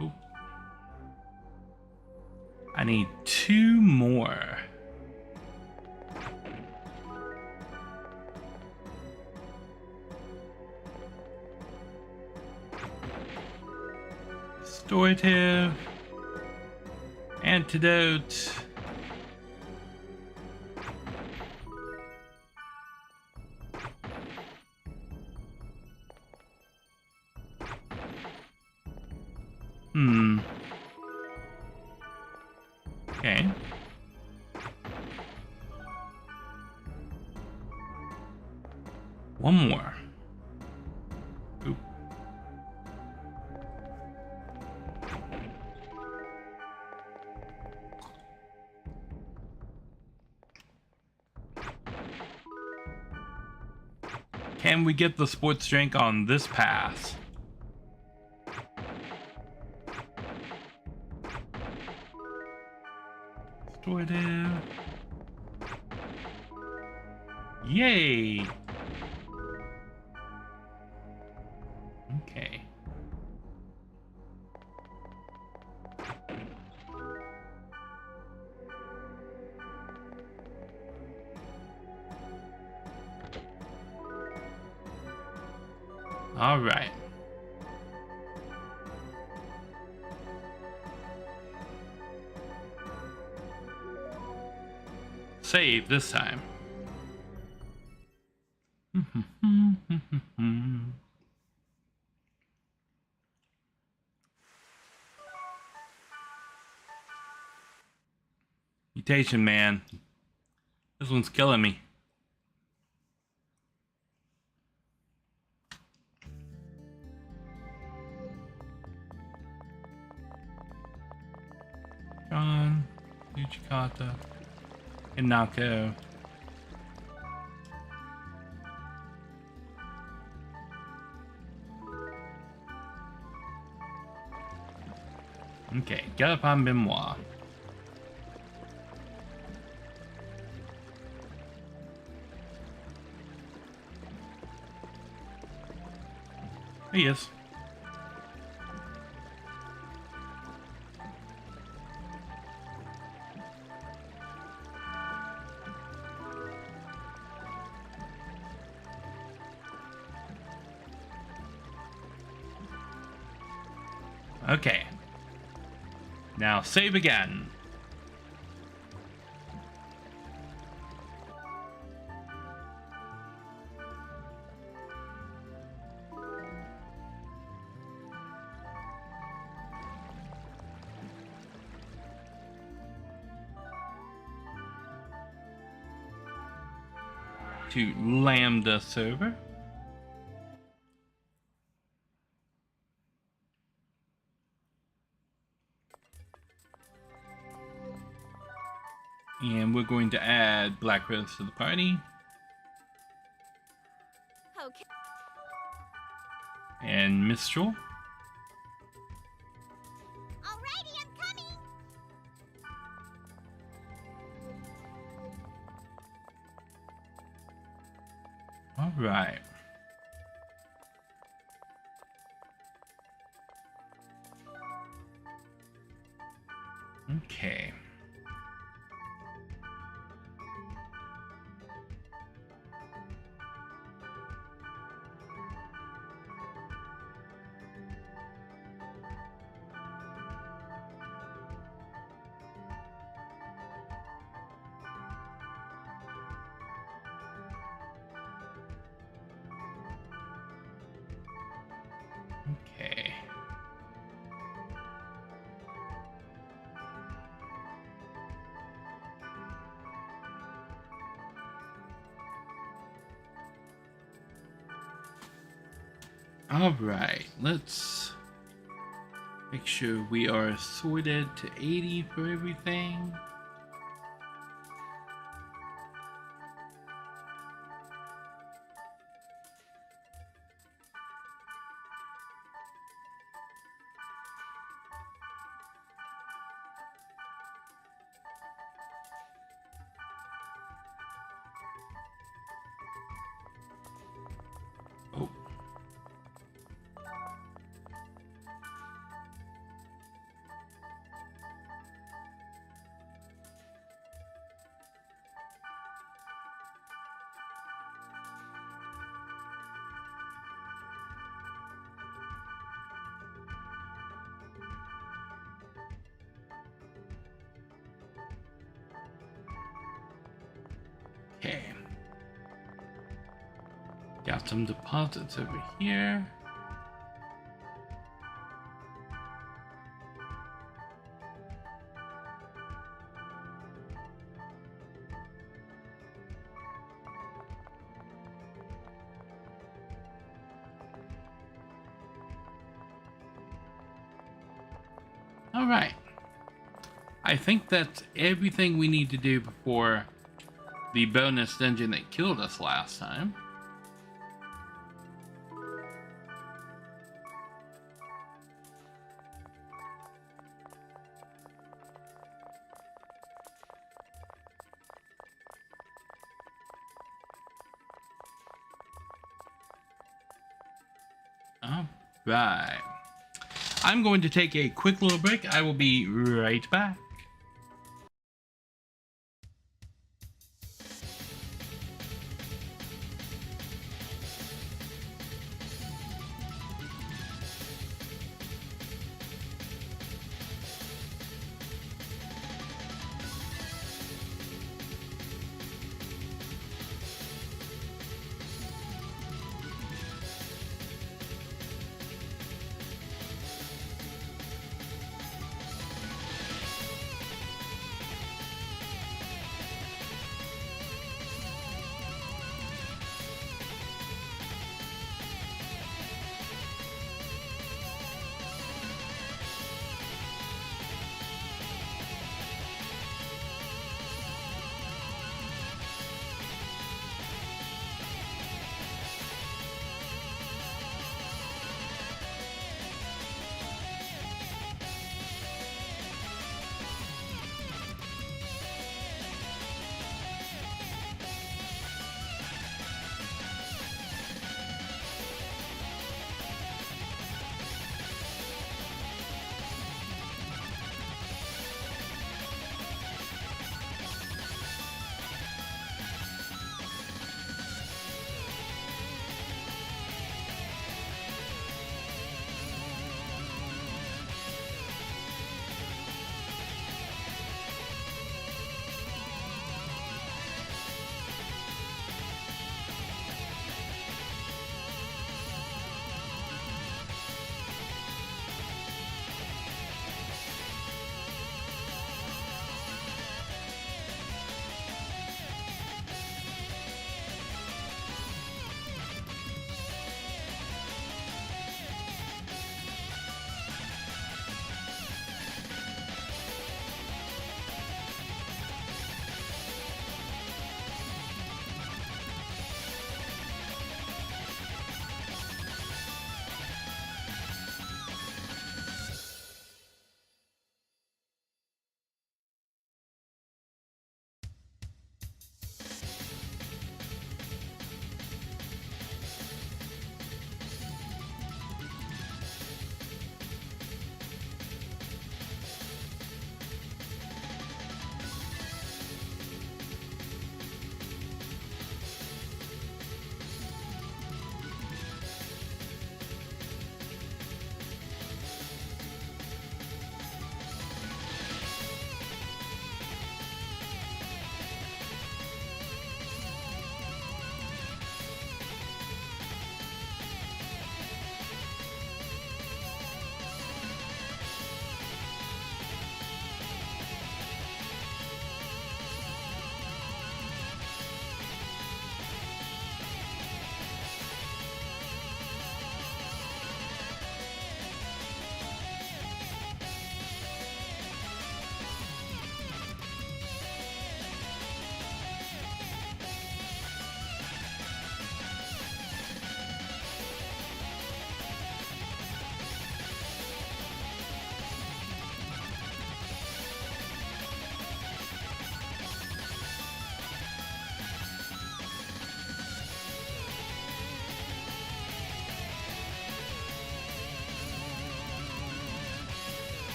Ooh. I need 2 more. Restorative. Antidote. Okay. One more. Oop. Can we get the sports drink on this pass? Restorative. Yay! Okay. All right. Save this time. Mutation, man. This one's killing me. John, Uchikata, and Nako. Okay, get up on Memoir. He is. Okay. Now save again. To Lambda server. And we're going to add Black Rose to the party. Okay. And Mistral. Alrighty, I'm coming. All right. Okay. Okay. Alright, let's make sure we are sorted to 80 for everything. Oh. Okay. Got some deposits over here. All right. I think that's everything we need to do before the bonus dungeon that killed us last time. All right. I'm going to take a quick little break. I will be right back.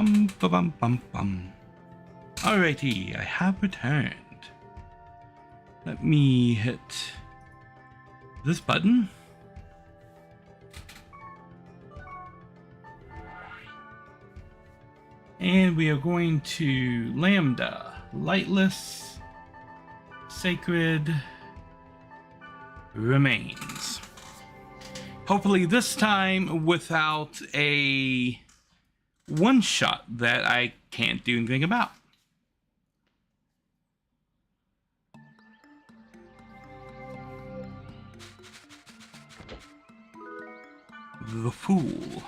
Bum, ba bum, bum, bum. Alrighty, I have returned. Let me hit this button. And we are going to Lambda, Lightless, Sacred, Remains. Hopefully this time without a one-shot that I can't do anything about. The Fool.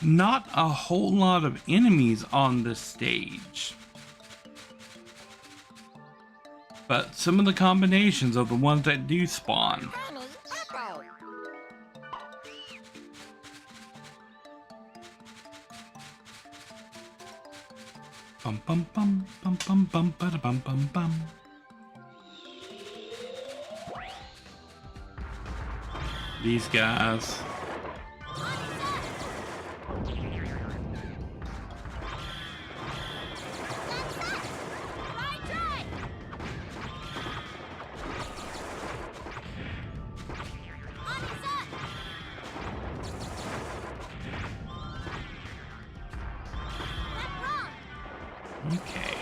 Not a whole lot of enemies on this stage, but some of the combinations of the ones that do spawn. Bum bum bum bum bum bum ba da bum bum bum. These guys. Okay.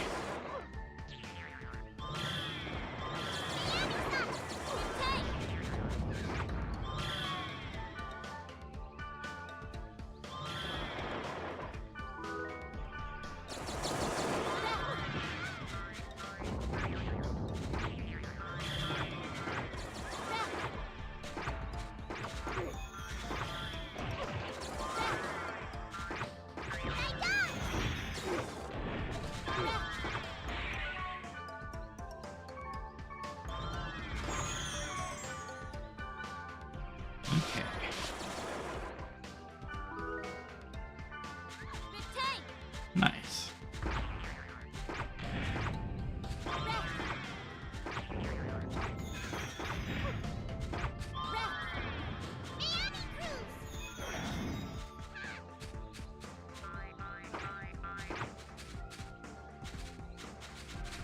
Nice.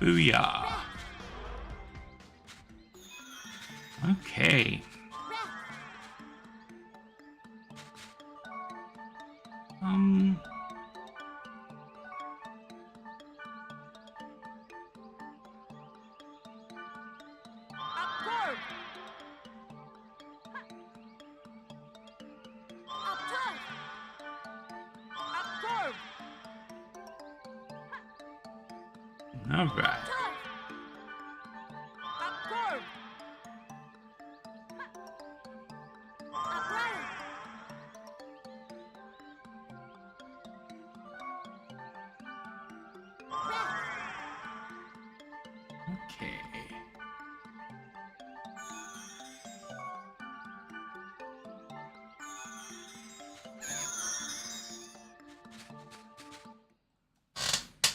Booyah. Okay. All right. Okay.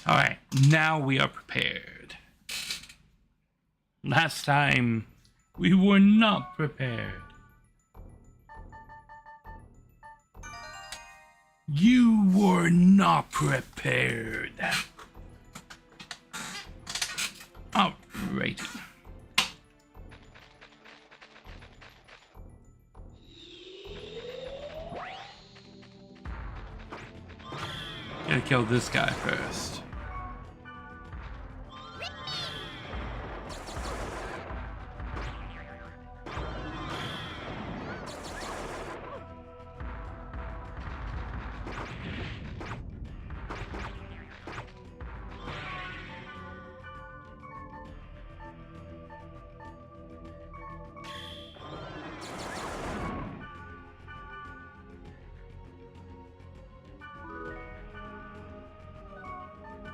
All right, now we are prepared. Last time, we were not prepared. You were not prepared. Alrighty. Gotta kill this guy first.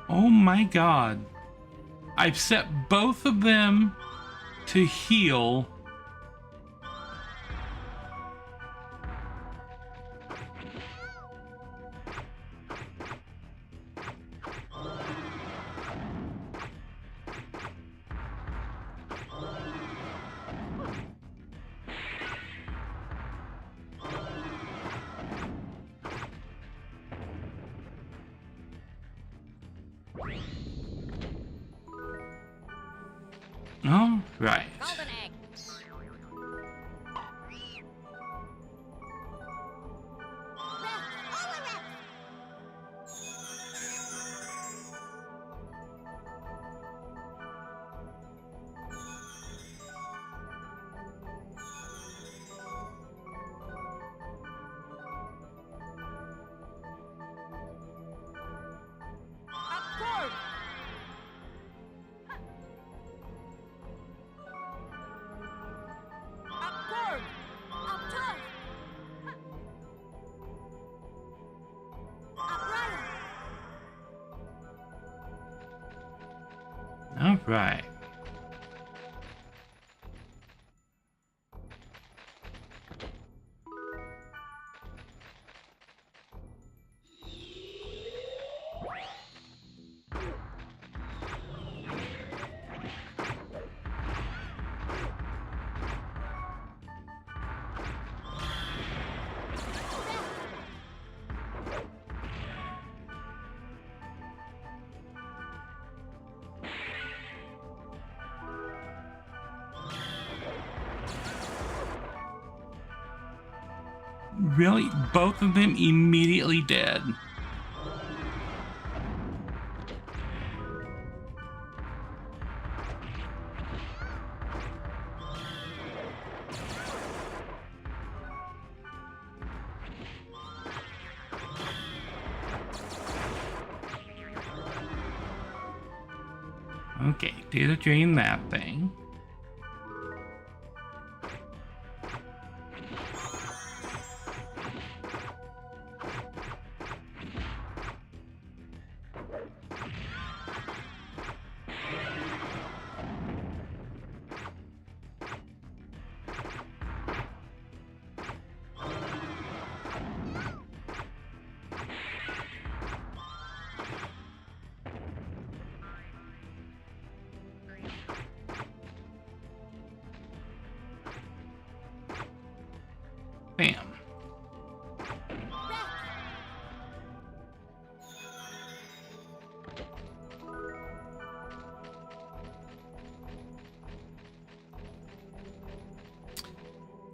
Oh my god. I've set both of them to heal. Right. Golden egg. All right. Really? Both of them immediately dead. Okay, data drain that thing. Bam.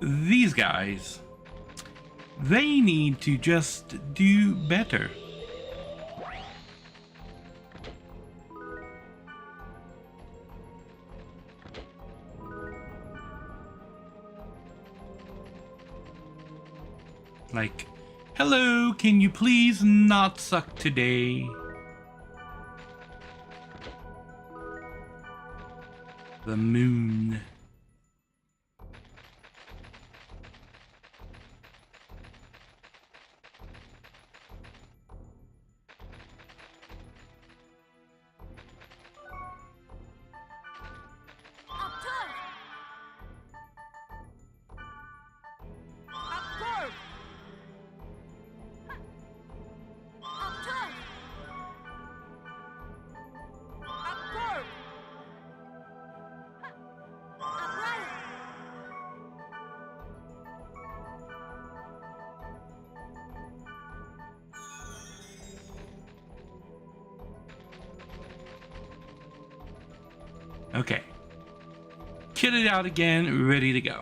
These guys, they need to just do better. Like, hello, can you please not suck today? The moon. Okay. Kit it out again, ready to go.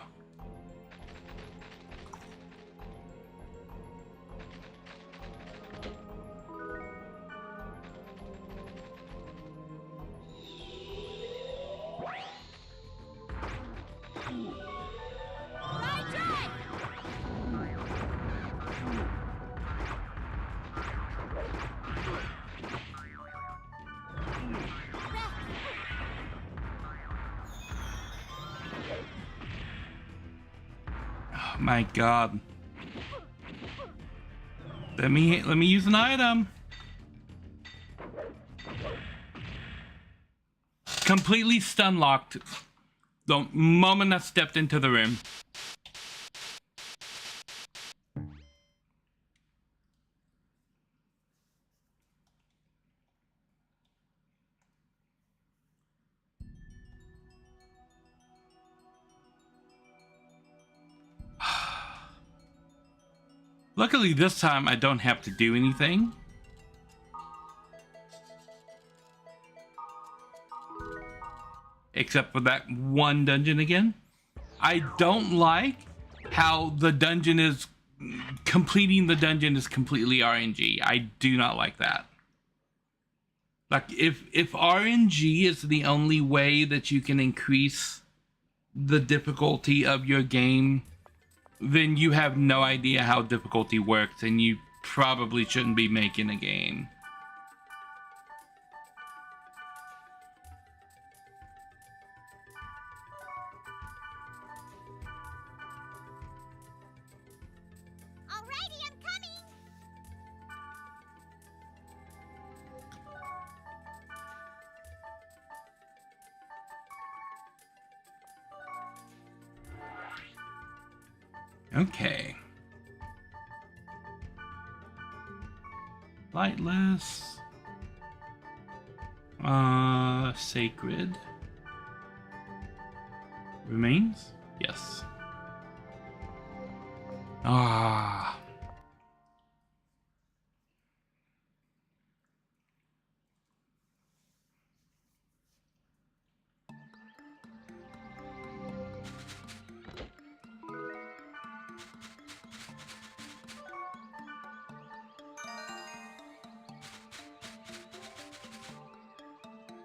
My God. Let me use an item. Completely stun locked the moment I stepped into the room. Luckily this time I don't have to do anything. except for that one dungeon again. I don't like how the dungeon is, completing the dungeon is completely RNG. I do not like that. Like, if RNG is the only way that you can increase the difficulty of your game, then you have no idea how difficulty works, and you probably shouldn't be making a game. Alrighty, I'm coming. Okay. Lightless. Sacred. Remains? Yes. Ah.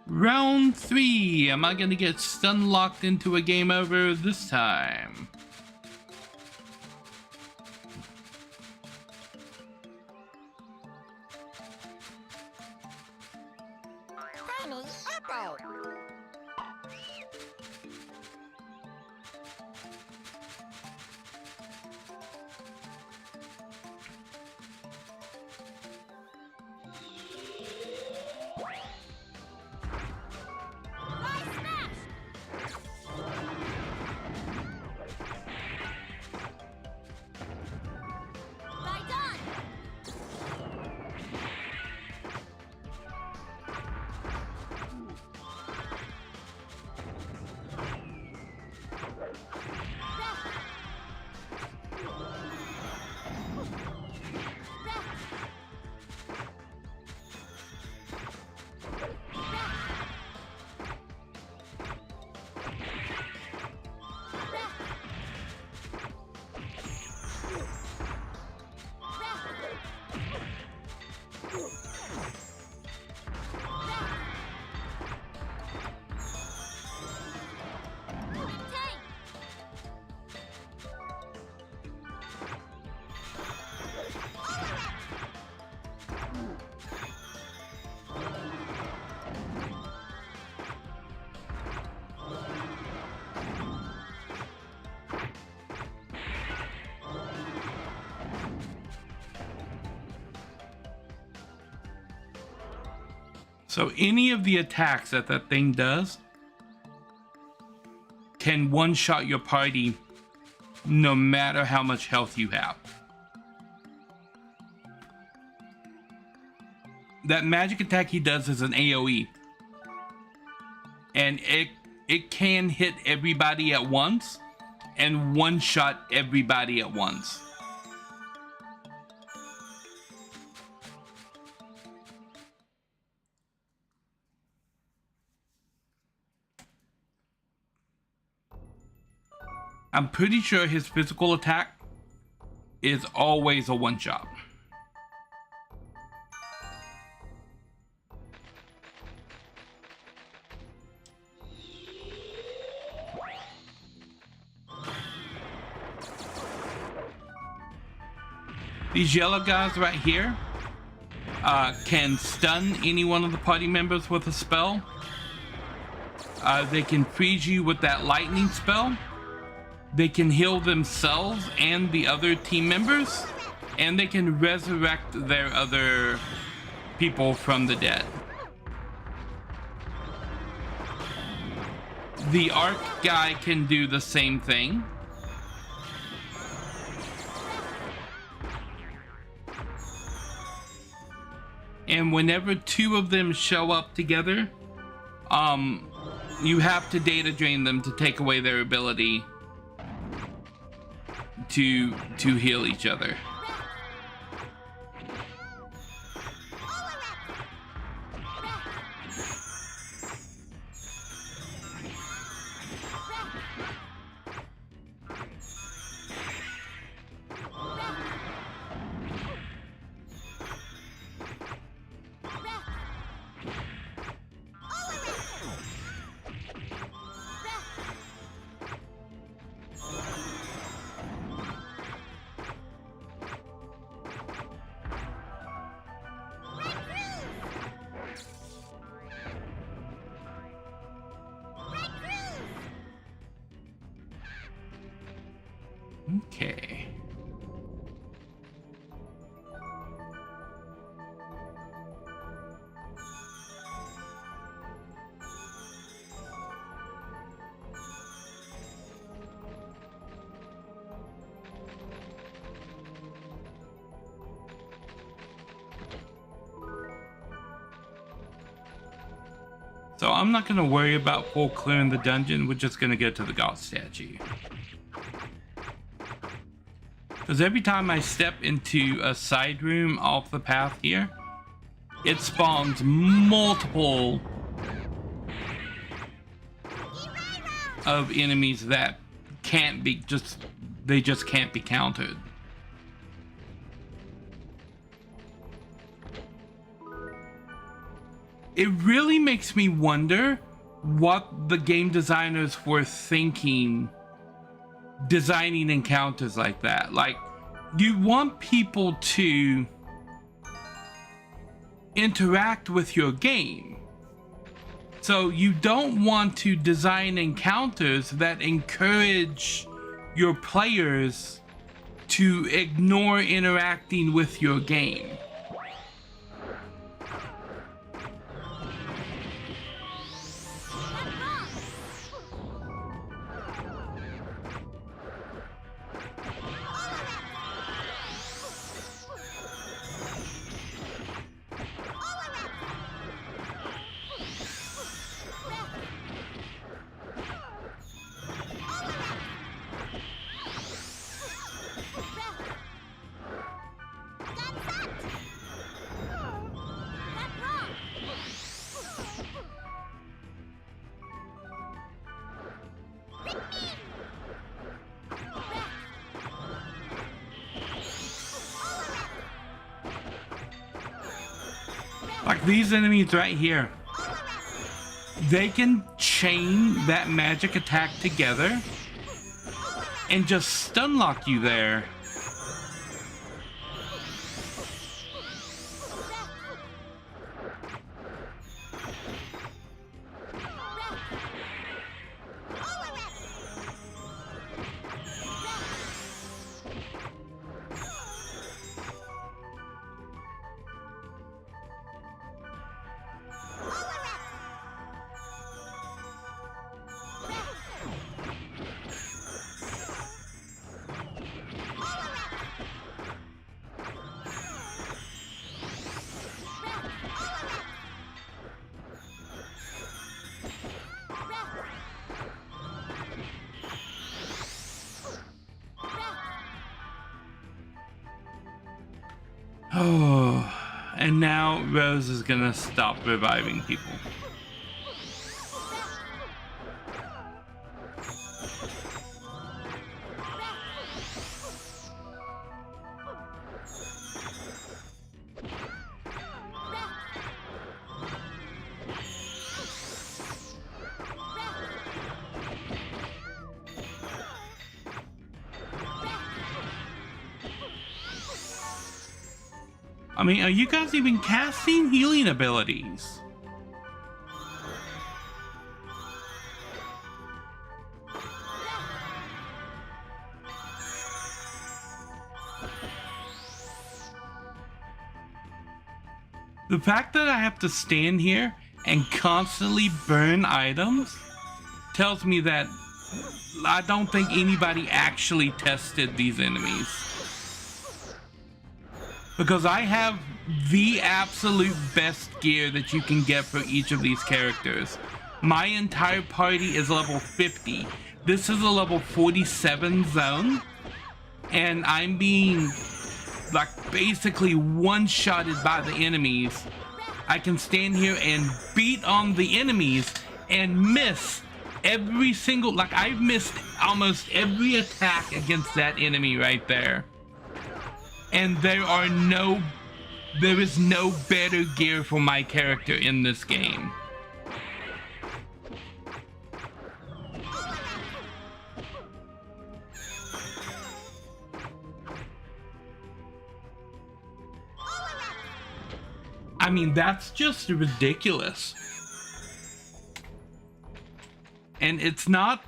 Round 3. Am I going to get stun locked into a game over this time? So any of the attacks that that thing does can one-shot your party no matter how much health you have. That magic attack he does is an AoE. And it can hit everybody at once and one-shot everybody at once. I'm pretty sure his physical attack is always a one-shot. These yellow guys right here can stun any one of the party members with a spell. They can freeze you with that lightning spell. They can heal themselves and the other team members, and they can resurrect their other people from the dead. The arc guy can do the same thing. And whenever two of them show up together, you have to data drain them to take away their ability to heal each other. Okay. So I'm not going to worry about full clearing the dungeon. We're just going to get to the god statue. Because every time I step into a side room off the path here, it spawns multiple of enemies that can't be they just can't be countered. It really makes me wonder what the game designers were thinking designing encounters like that. Like, you want people to interact with your game. So you don't want to design encounters that encourage your players to ignore interacting with your game. Like these enemies right here, they can chain that magic attack together and just stun lock you there. Oh, and now Rose is gonna stop reviving people. I mean, are you guys even casting healing abilities? The fact that I have to stand here and constantly burn items tells me that I don't think anybody actually tested these enemies. Because I have the absolute best gear that you can get for each of these characters. My entire party is level 50. This is a level 47 zone. And I'm being like basically one-shotted by the enemies. I can stand here and beat on the enemies and miss every single, like I've missed almost every attack against that enemy right there. And there is no better gear for my character in this game. I mean, that's just ridiculous. And it's not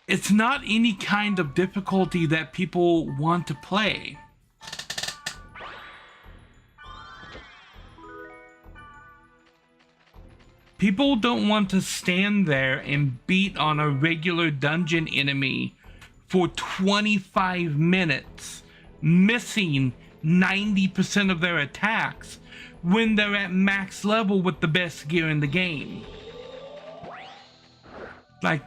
it's not any kind of difficulty that people want to play. People don't want to stand there and beat on a regular dungeon enemy for 25 minutes, missing 90% of their attacks when they're at max level with the best gear in the game. Like,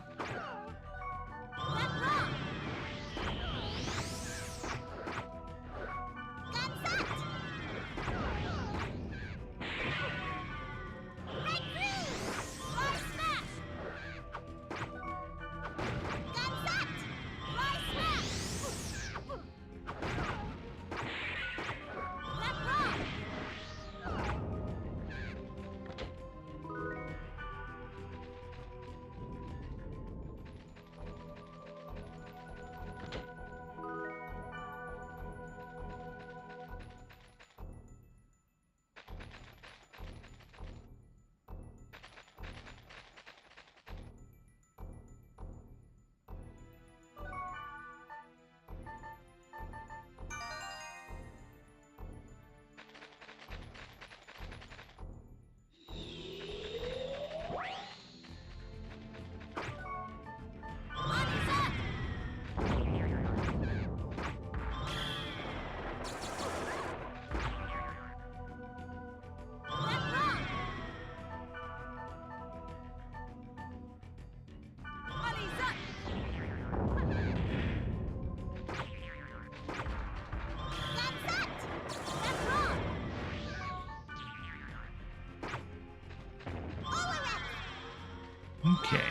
okay.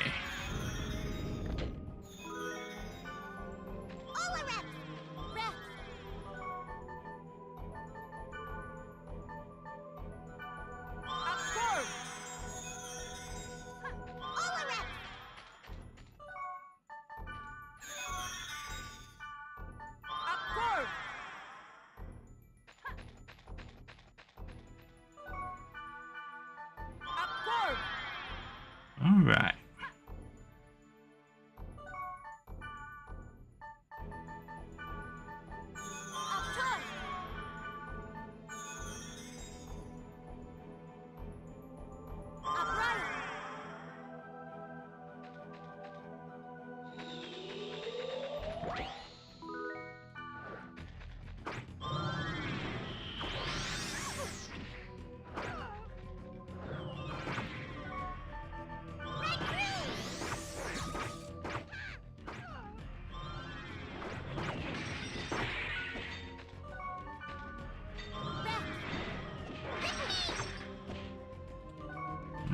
All right.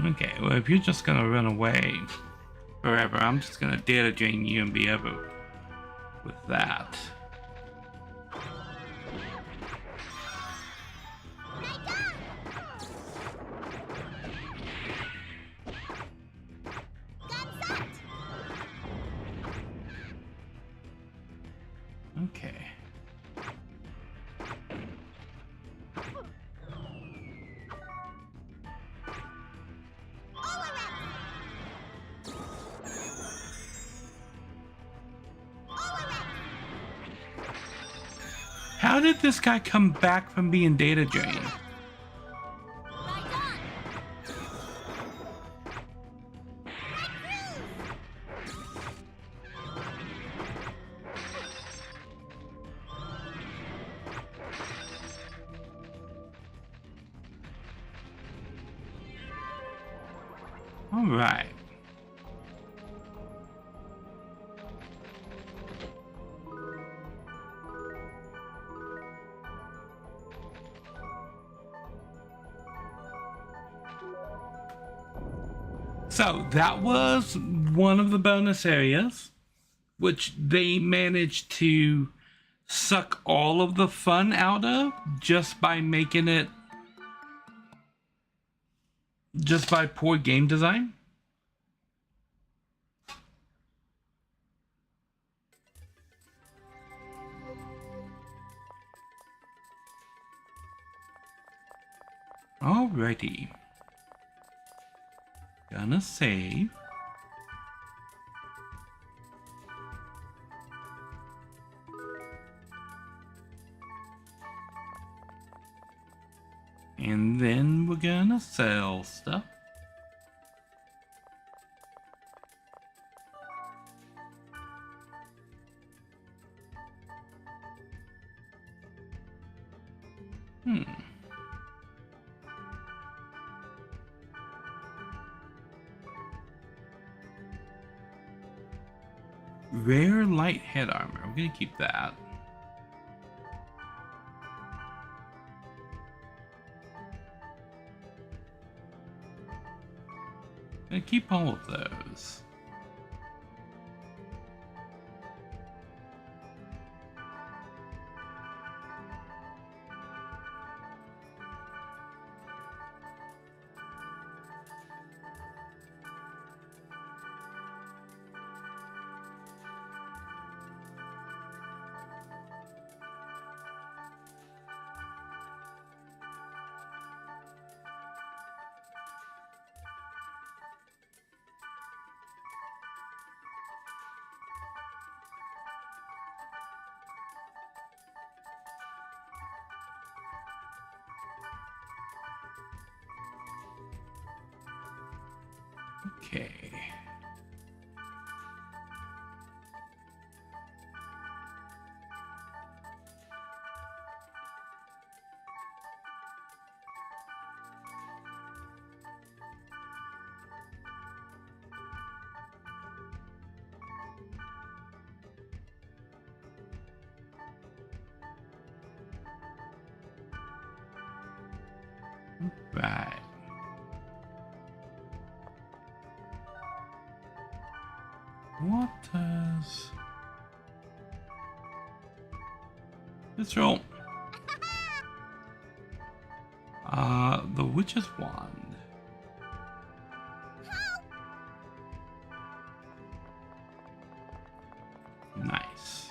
Okay, well, if you're just gonna run away forever, I'm just gonna data drain you and be over with that. Okay. How did this guy come back from being data drained? All right. So that was one of the bonus areas, which they managed to suck all of the fun out of just by making it, just by poor game design. Alrighty. Gonna save. And then we're gonna sell stuff. Rare light head armor. I'm gonna keep that. Gonna keep all of those. Okay. Right. What does this roll? The witch's wand. Nice.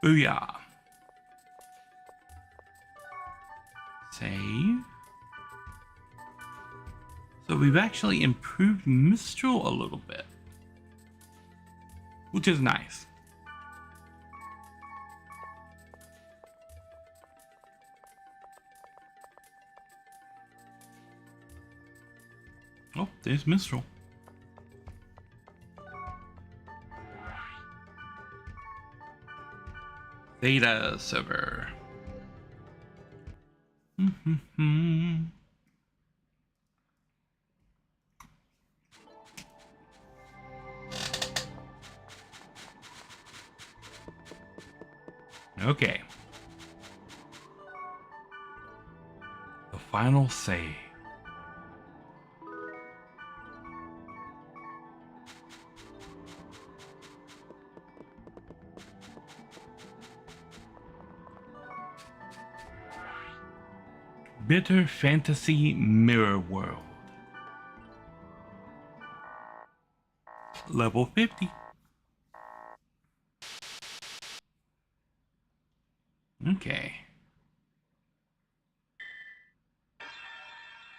Booyah. Save. So we've actually improved Mistral a little bit, which is nice. Oh, there's Mistral. Theta server. Okay. The final save. Bitter Fantasy Mirror World. Level 50. Okay.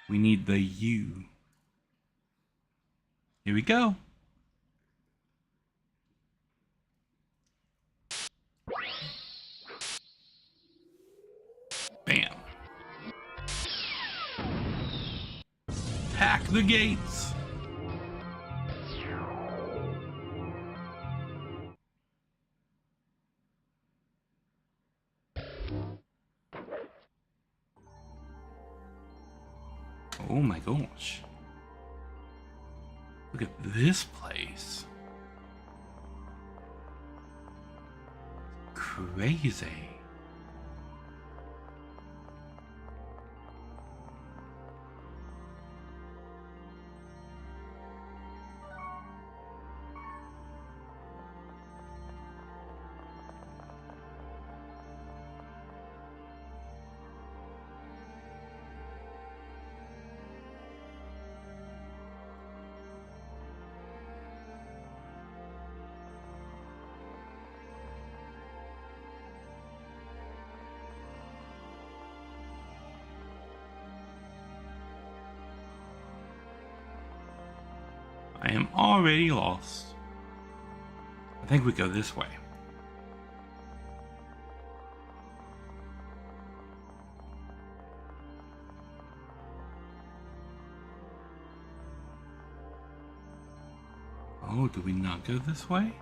We need the U. Here we go. Bam. Hack the gates. Oh my gosh. Look at this place. Crazy. I am already lost. I think we go this way. Oh, do we not go this way?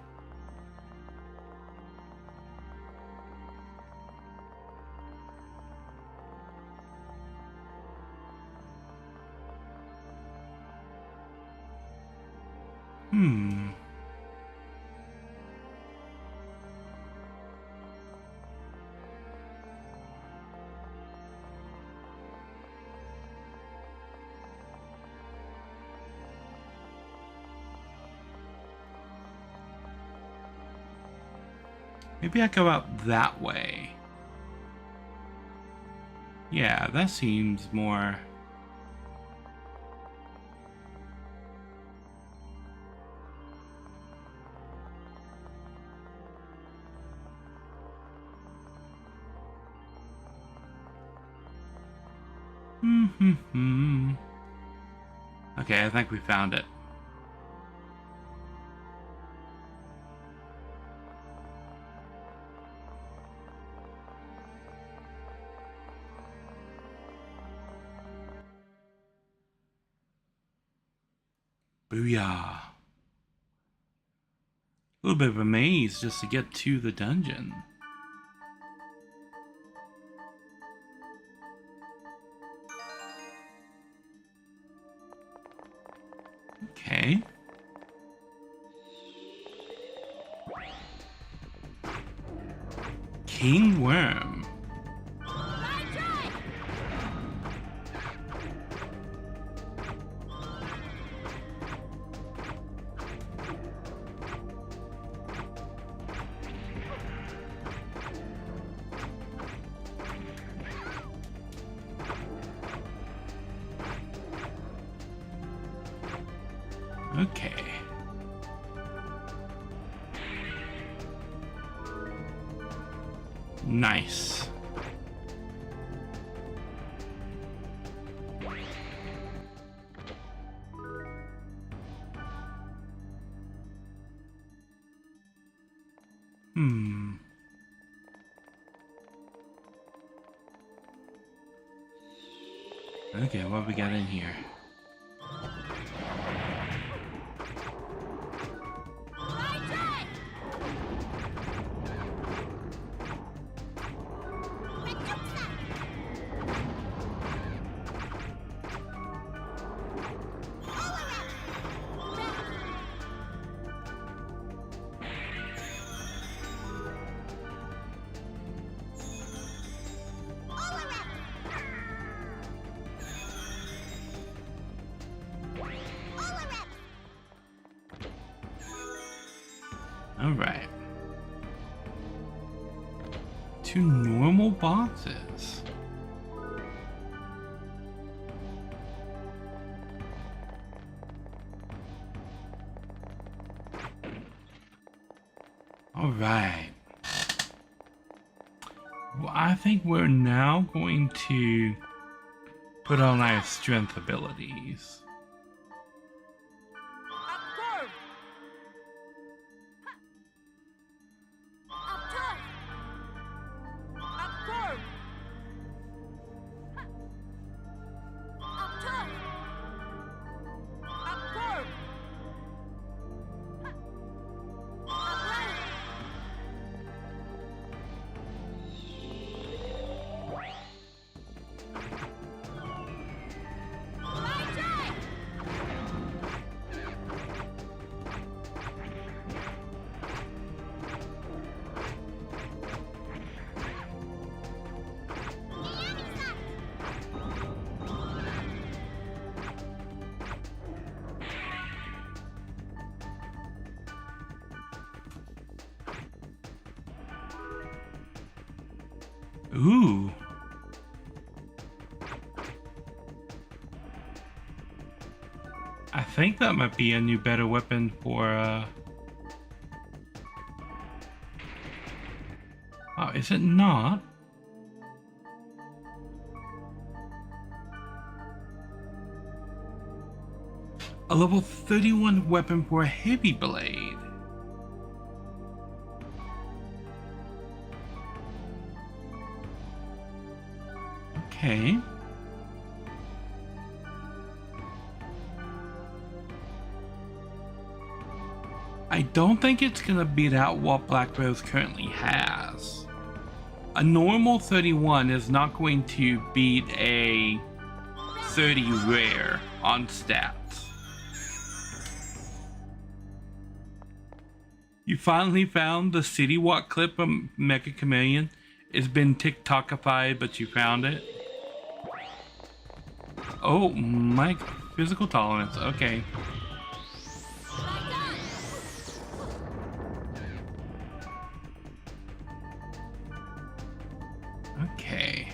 Maybe I go out that way. Yeah, that seems more... Okay, I think we found it. Booyah. A little bit of a maze just to get to the dungeon. Okay. King Worm. Okay. Nice. Okay, what we got in here? Alright. 2 normal boxes. Alright. Well, I think we're now going to put on our strength abilities. Ooh. I think that might be a new better weapon for oh, is it not? A level 31 weapon for a heavy blade. Okay. I don't think it's gonna beat out what Black Rose currently has. A normal 31 is not going to beat a 30 rare on stats. You finally found the City Walk clip from Mecha Chameleon. It's been Tik-Tokified, but you found it. Oh, my physical tolerance. Okay. Okay.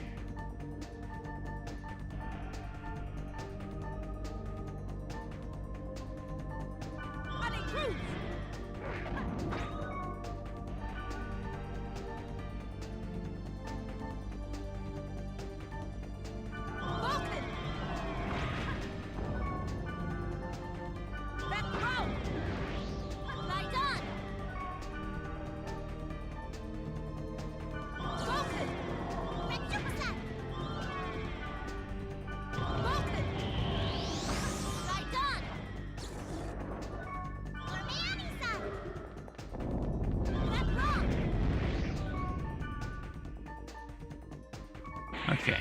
Okay.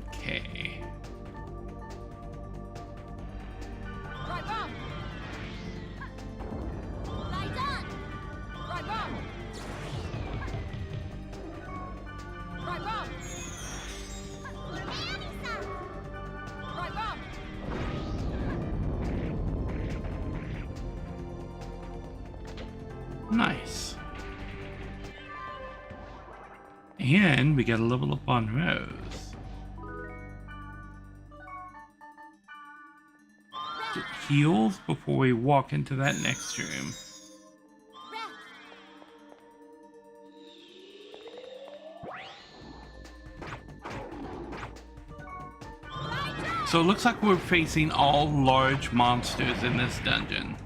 Okay. Nice. And we got a level up on Rose. Get heals before we walk into that next room. So it looks like we're facing all large monsters in this dungeon.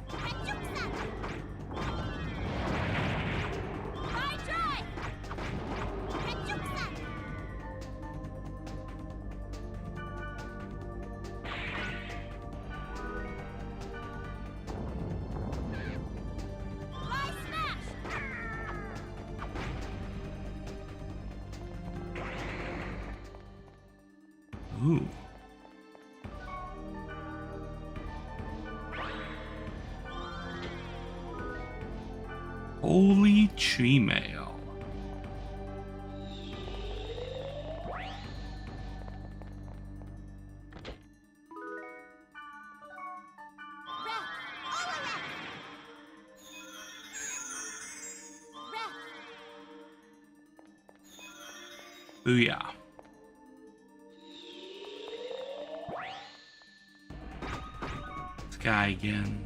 Ooh. Holy tree mail. Booyah. Sky again.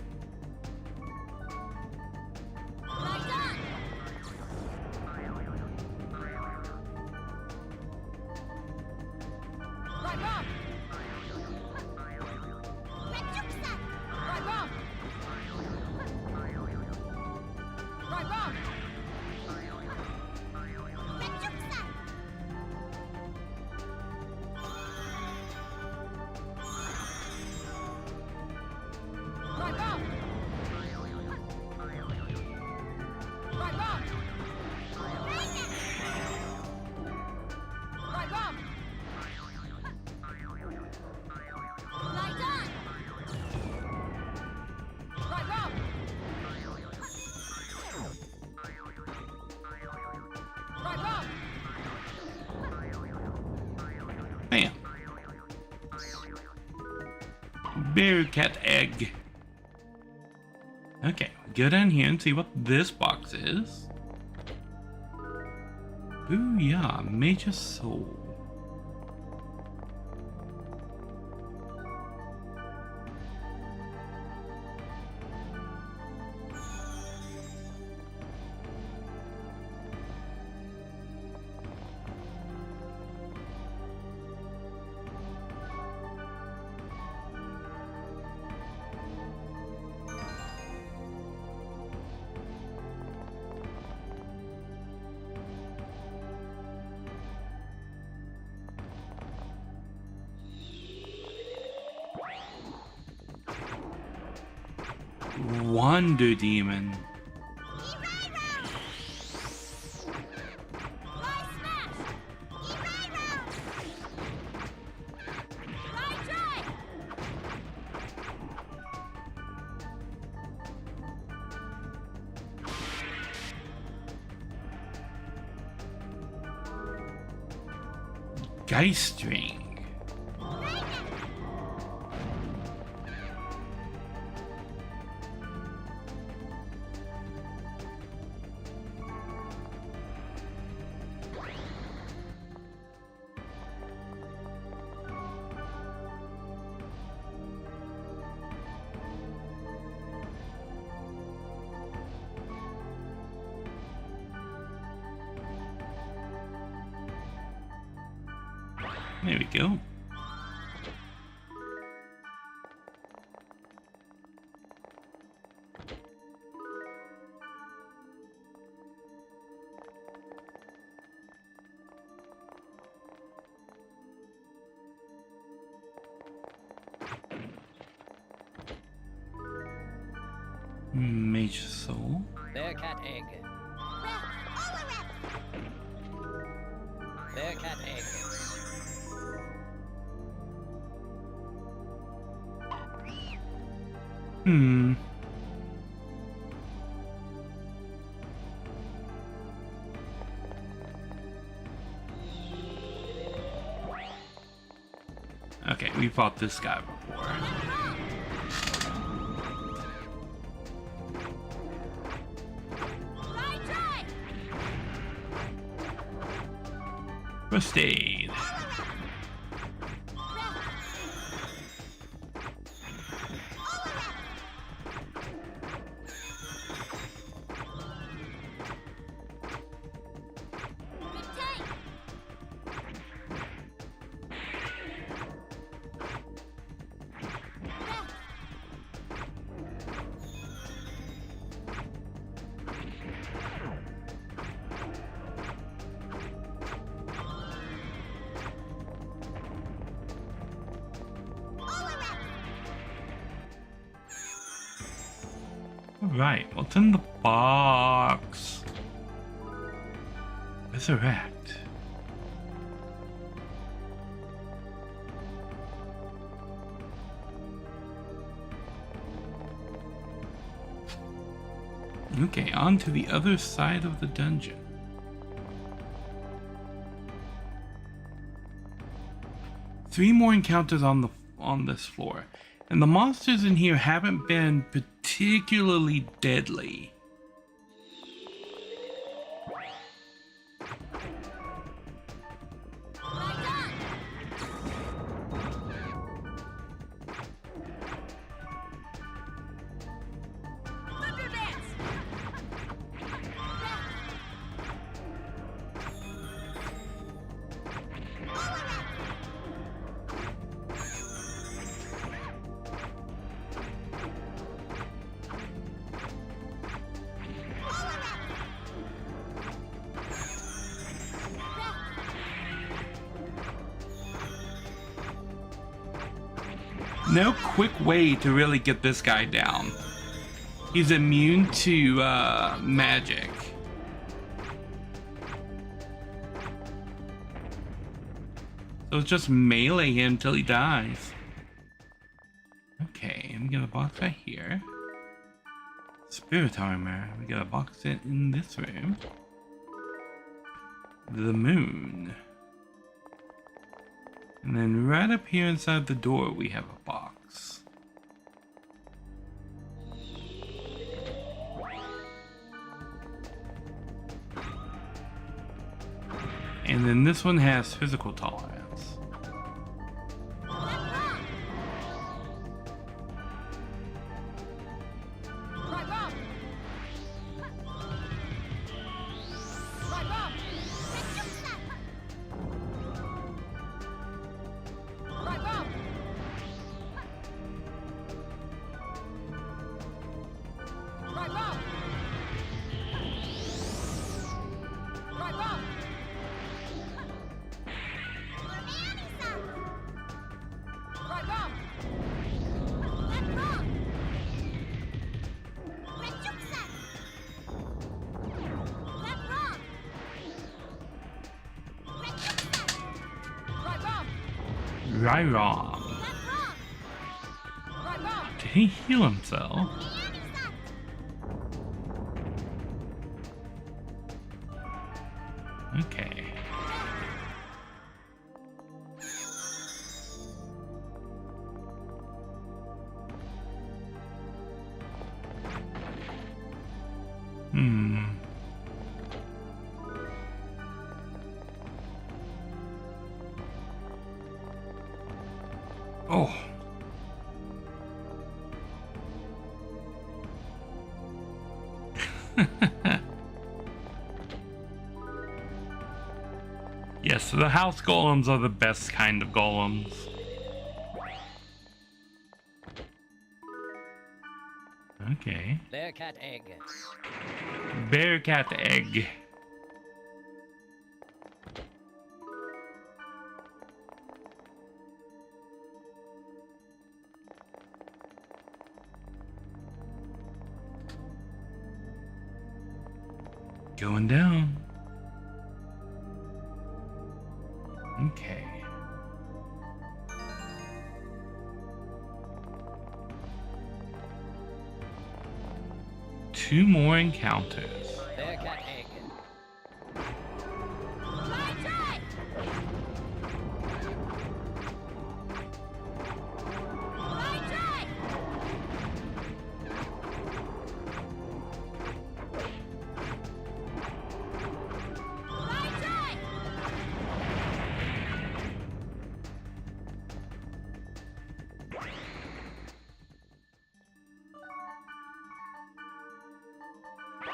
Bam. Bear cat egg. Okay, go down here and see what this box is. Booyah, Major Soul. Wonder Demon. Geistring. There we go. Major Soul. Bearcat egg. Bearcat egg. Okay, we fought this guy before. First aid. Right, what's in the box? Resurrect. Okay, on to the other side of the dungeon. Three more encounters on this floor. And the monsters in here haven't been particularly deadly. No quick way to really get this guy down. He's immune to magic. So it's just melee him till he dies. Okay, and we got a box right here. Spirit armor. We got a box in this room. The moon. And then right up here inside the door, we have a box. And then this one has physical tolerance. Narishm. Did he heal himself? Okay. Oh. Yes, so the house golems are the best kind of golems. Okay. Bear cat egg. Bear cat egg. Going down. Okay. Two more encounters. Bear cat egg.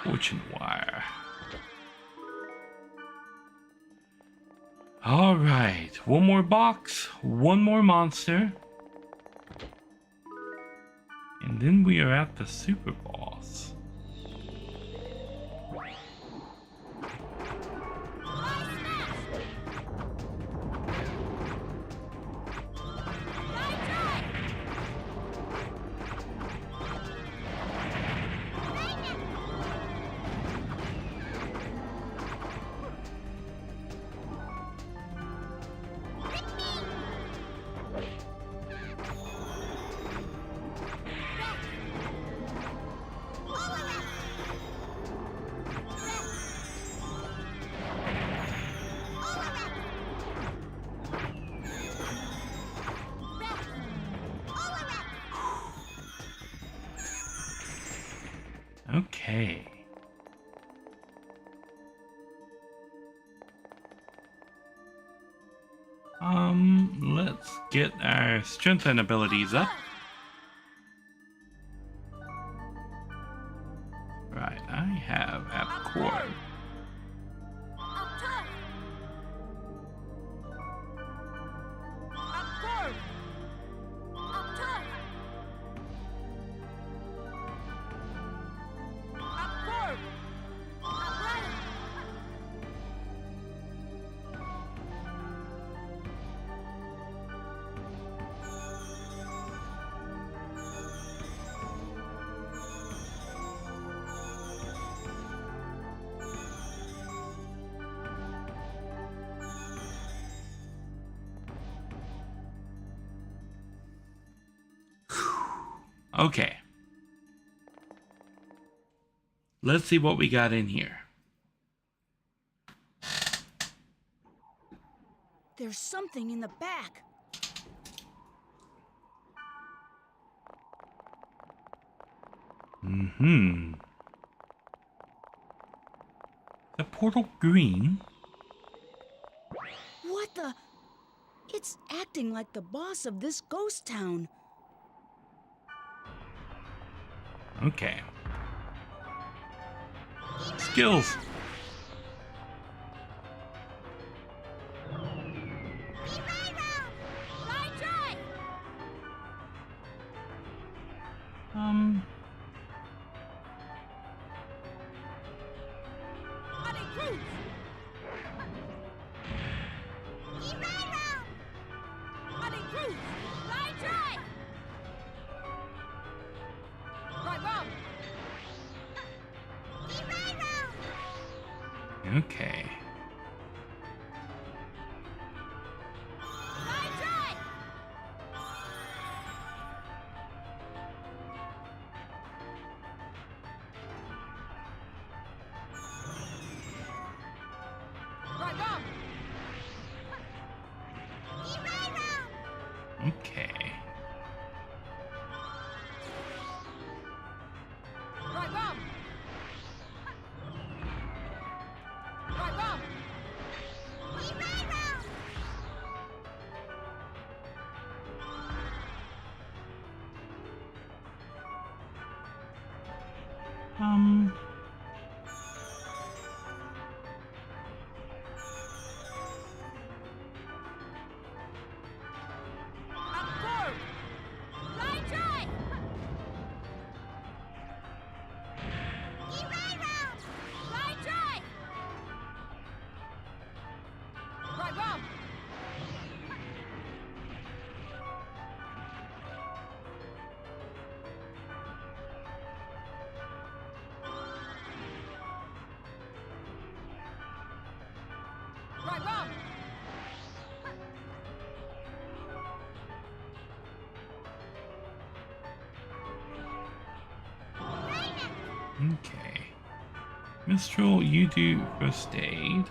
Fortune wire. All right, one more box, one more monster, and then we are at the super boss. Okay. Let's get our strength and abilities up. Right, I have Core. Okay. Let's see what we got in here. There's something in the back. The portal green. It's acting like the boss of this ghost town. Okay. Skills. Okay. Okay. Okay. Mistral, you do first aid.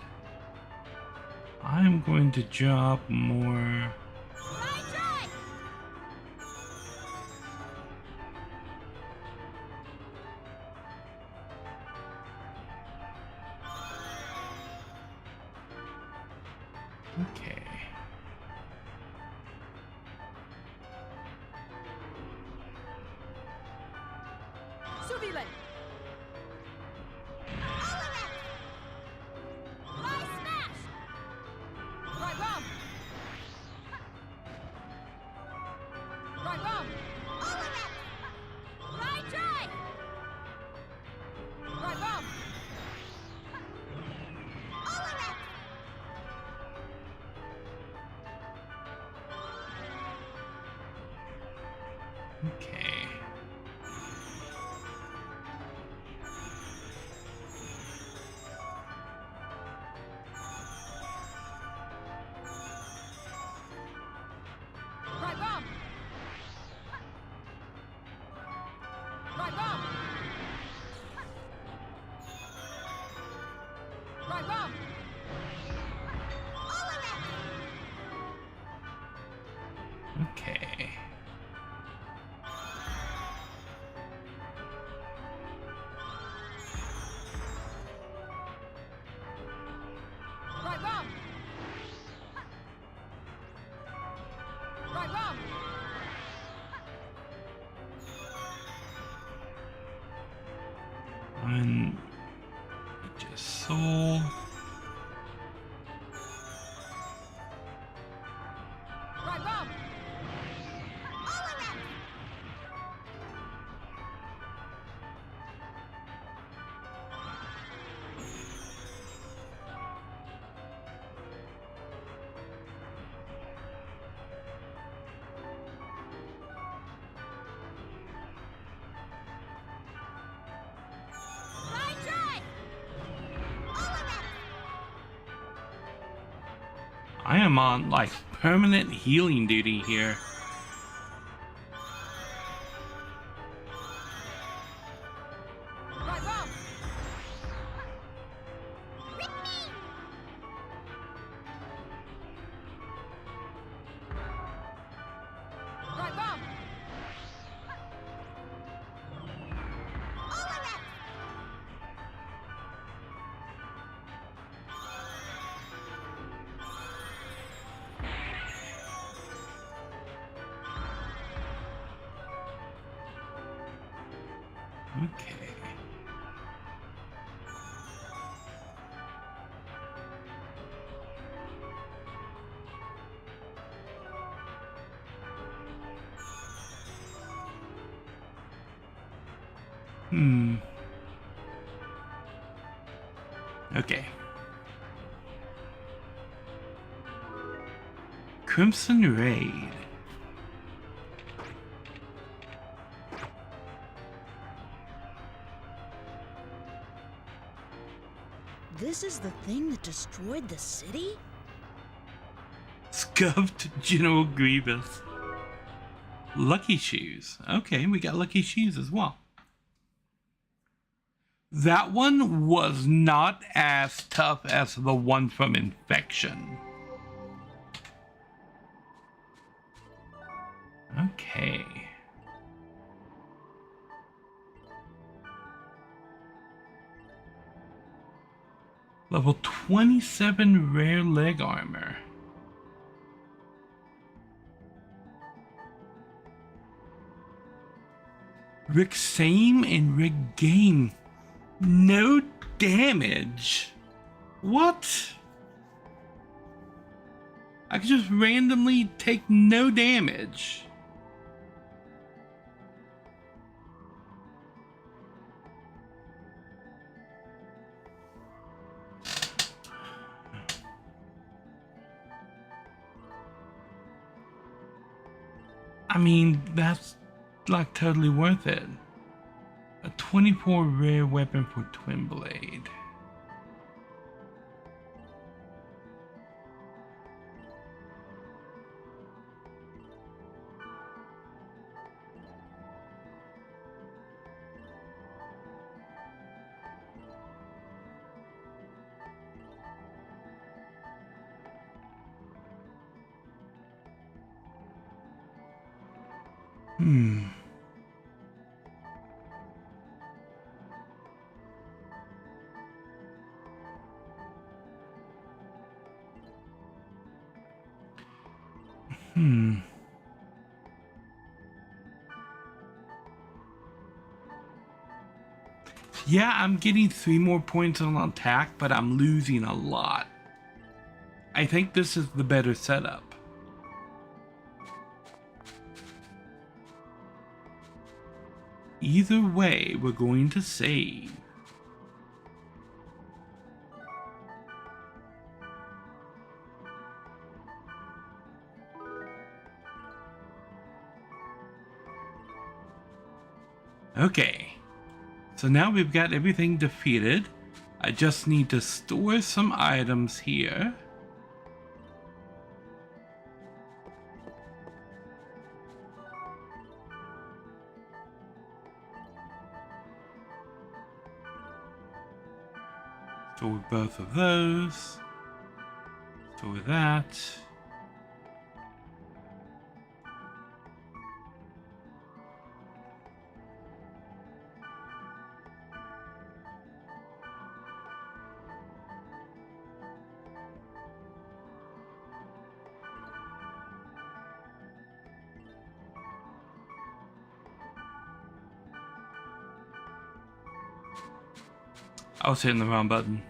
I'm going to drop more. Okay. Okay. Okay. And just soul. I am on like permanent healing duty here. Okay. Okay. Crimson Raid. This is the thing that destroyed the city? Scuffed General Grievous. Lucky Shoes. Okay, we got Lucky Shoes as well. That one was not as tough as the one from Infection. Okay. Level 27 rare leg armor. Rexame and Regain. No damage. What? I could just randomly take no damage. I mean, that's like totally worth it. A 24 rare weapon for Twin Blade. Yeah, I'm getting 3 more points on attack, but I'm losing a lot. I think this is the better setup. Either way, we're going to save. Okay, so now we've got everything defeated. I just need to store some items here. Store both of those. Store that. I was hitting the wrong button.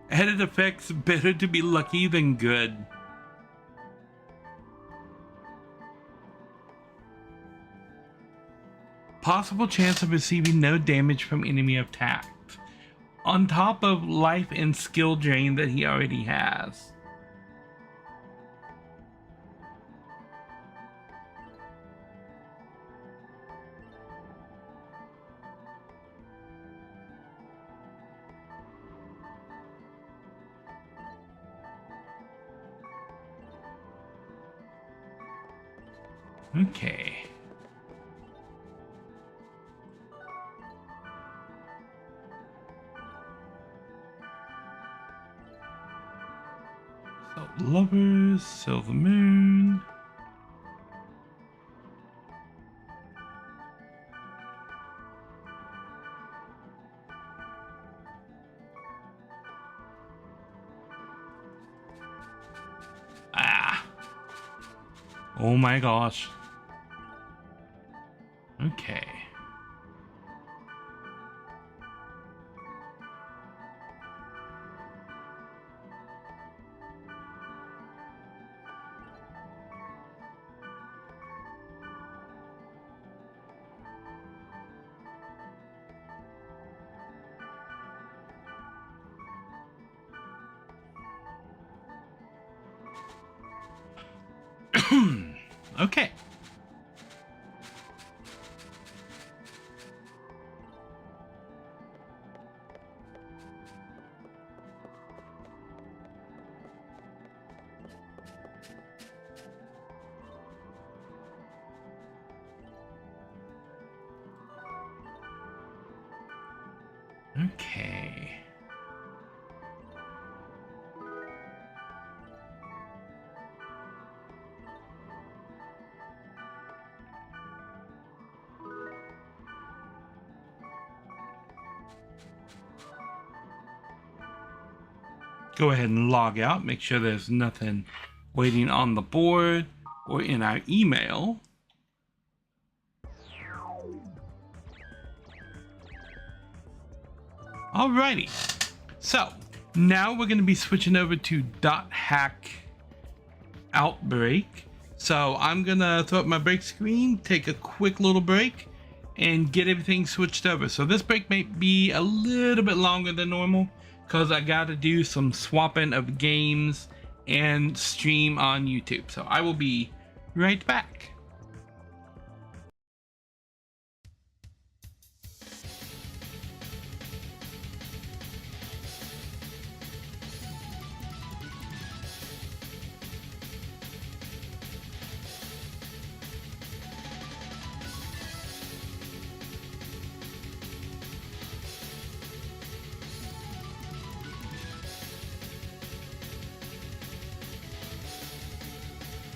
Added effects, better to be lucky than good. Possible chance of receiving no damage from enemy attack. On top of life and skill drain that he already has. Okay. So, Lovers, Silver Moon. Ah. Oh my gosh. Okay. Okay. Okay. Go ahead and log out. Make sure there's nothing waiting on the board or in our email. Alrighty. So now we're going to be switching over to .hack outbreak. So I'm going to throw up my break screen, take a quick little break, and get everything switched over. So this break may be a little bit longer than normal because I got to do some swapping of games and stream on YouTube. So I will be right back.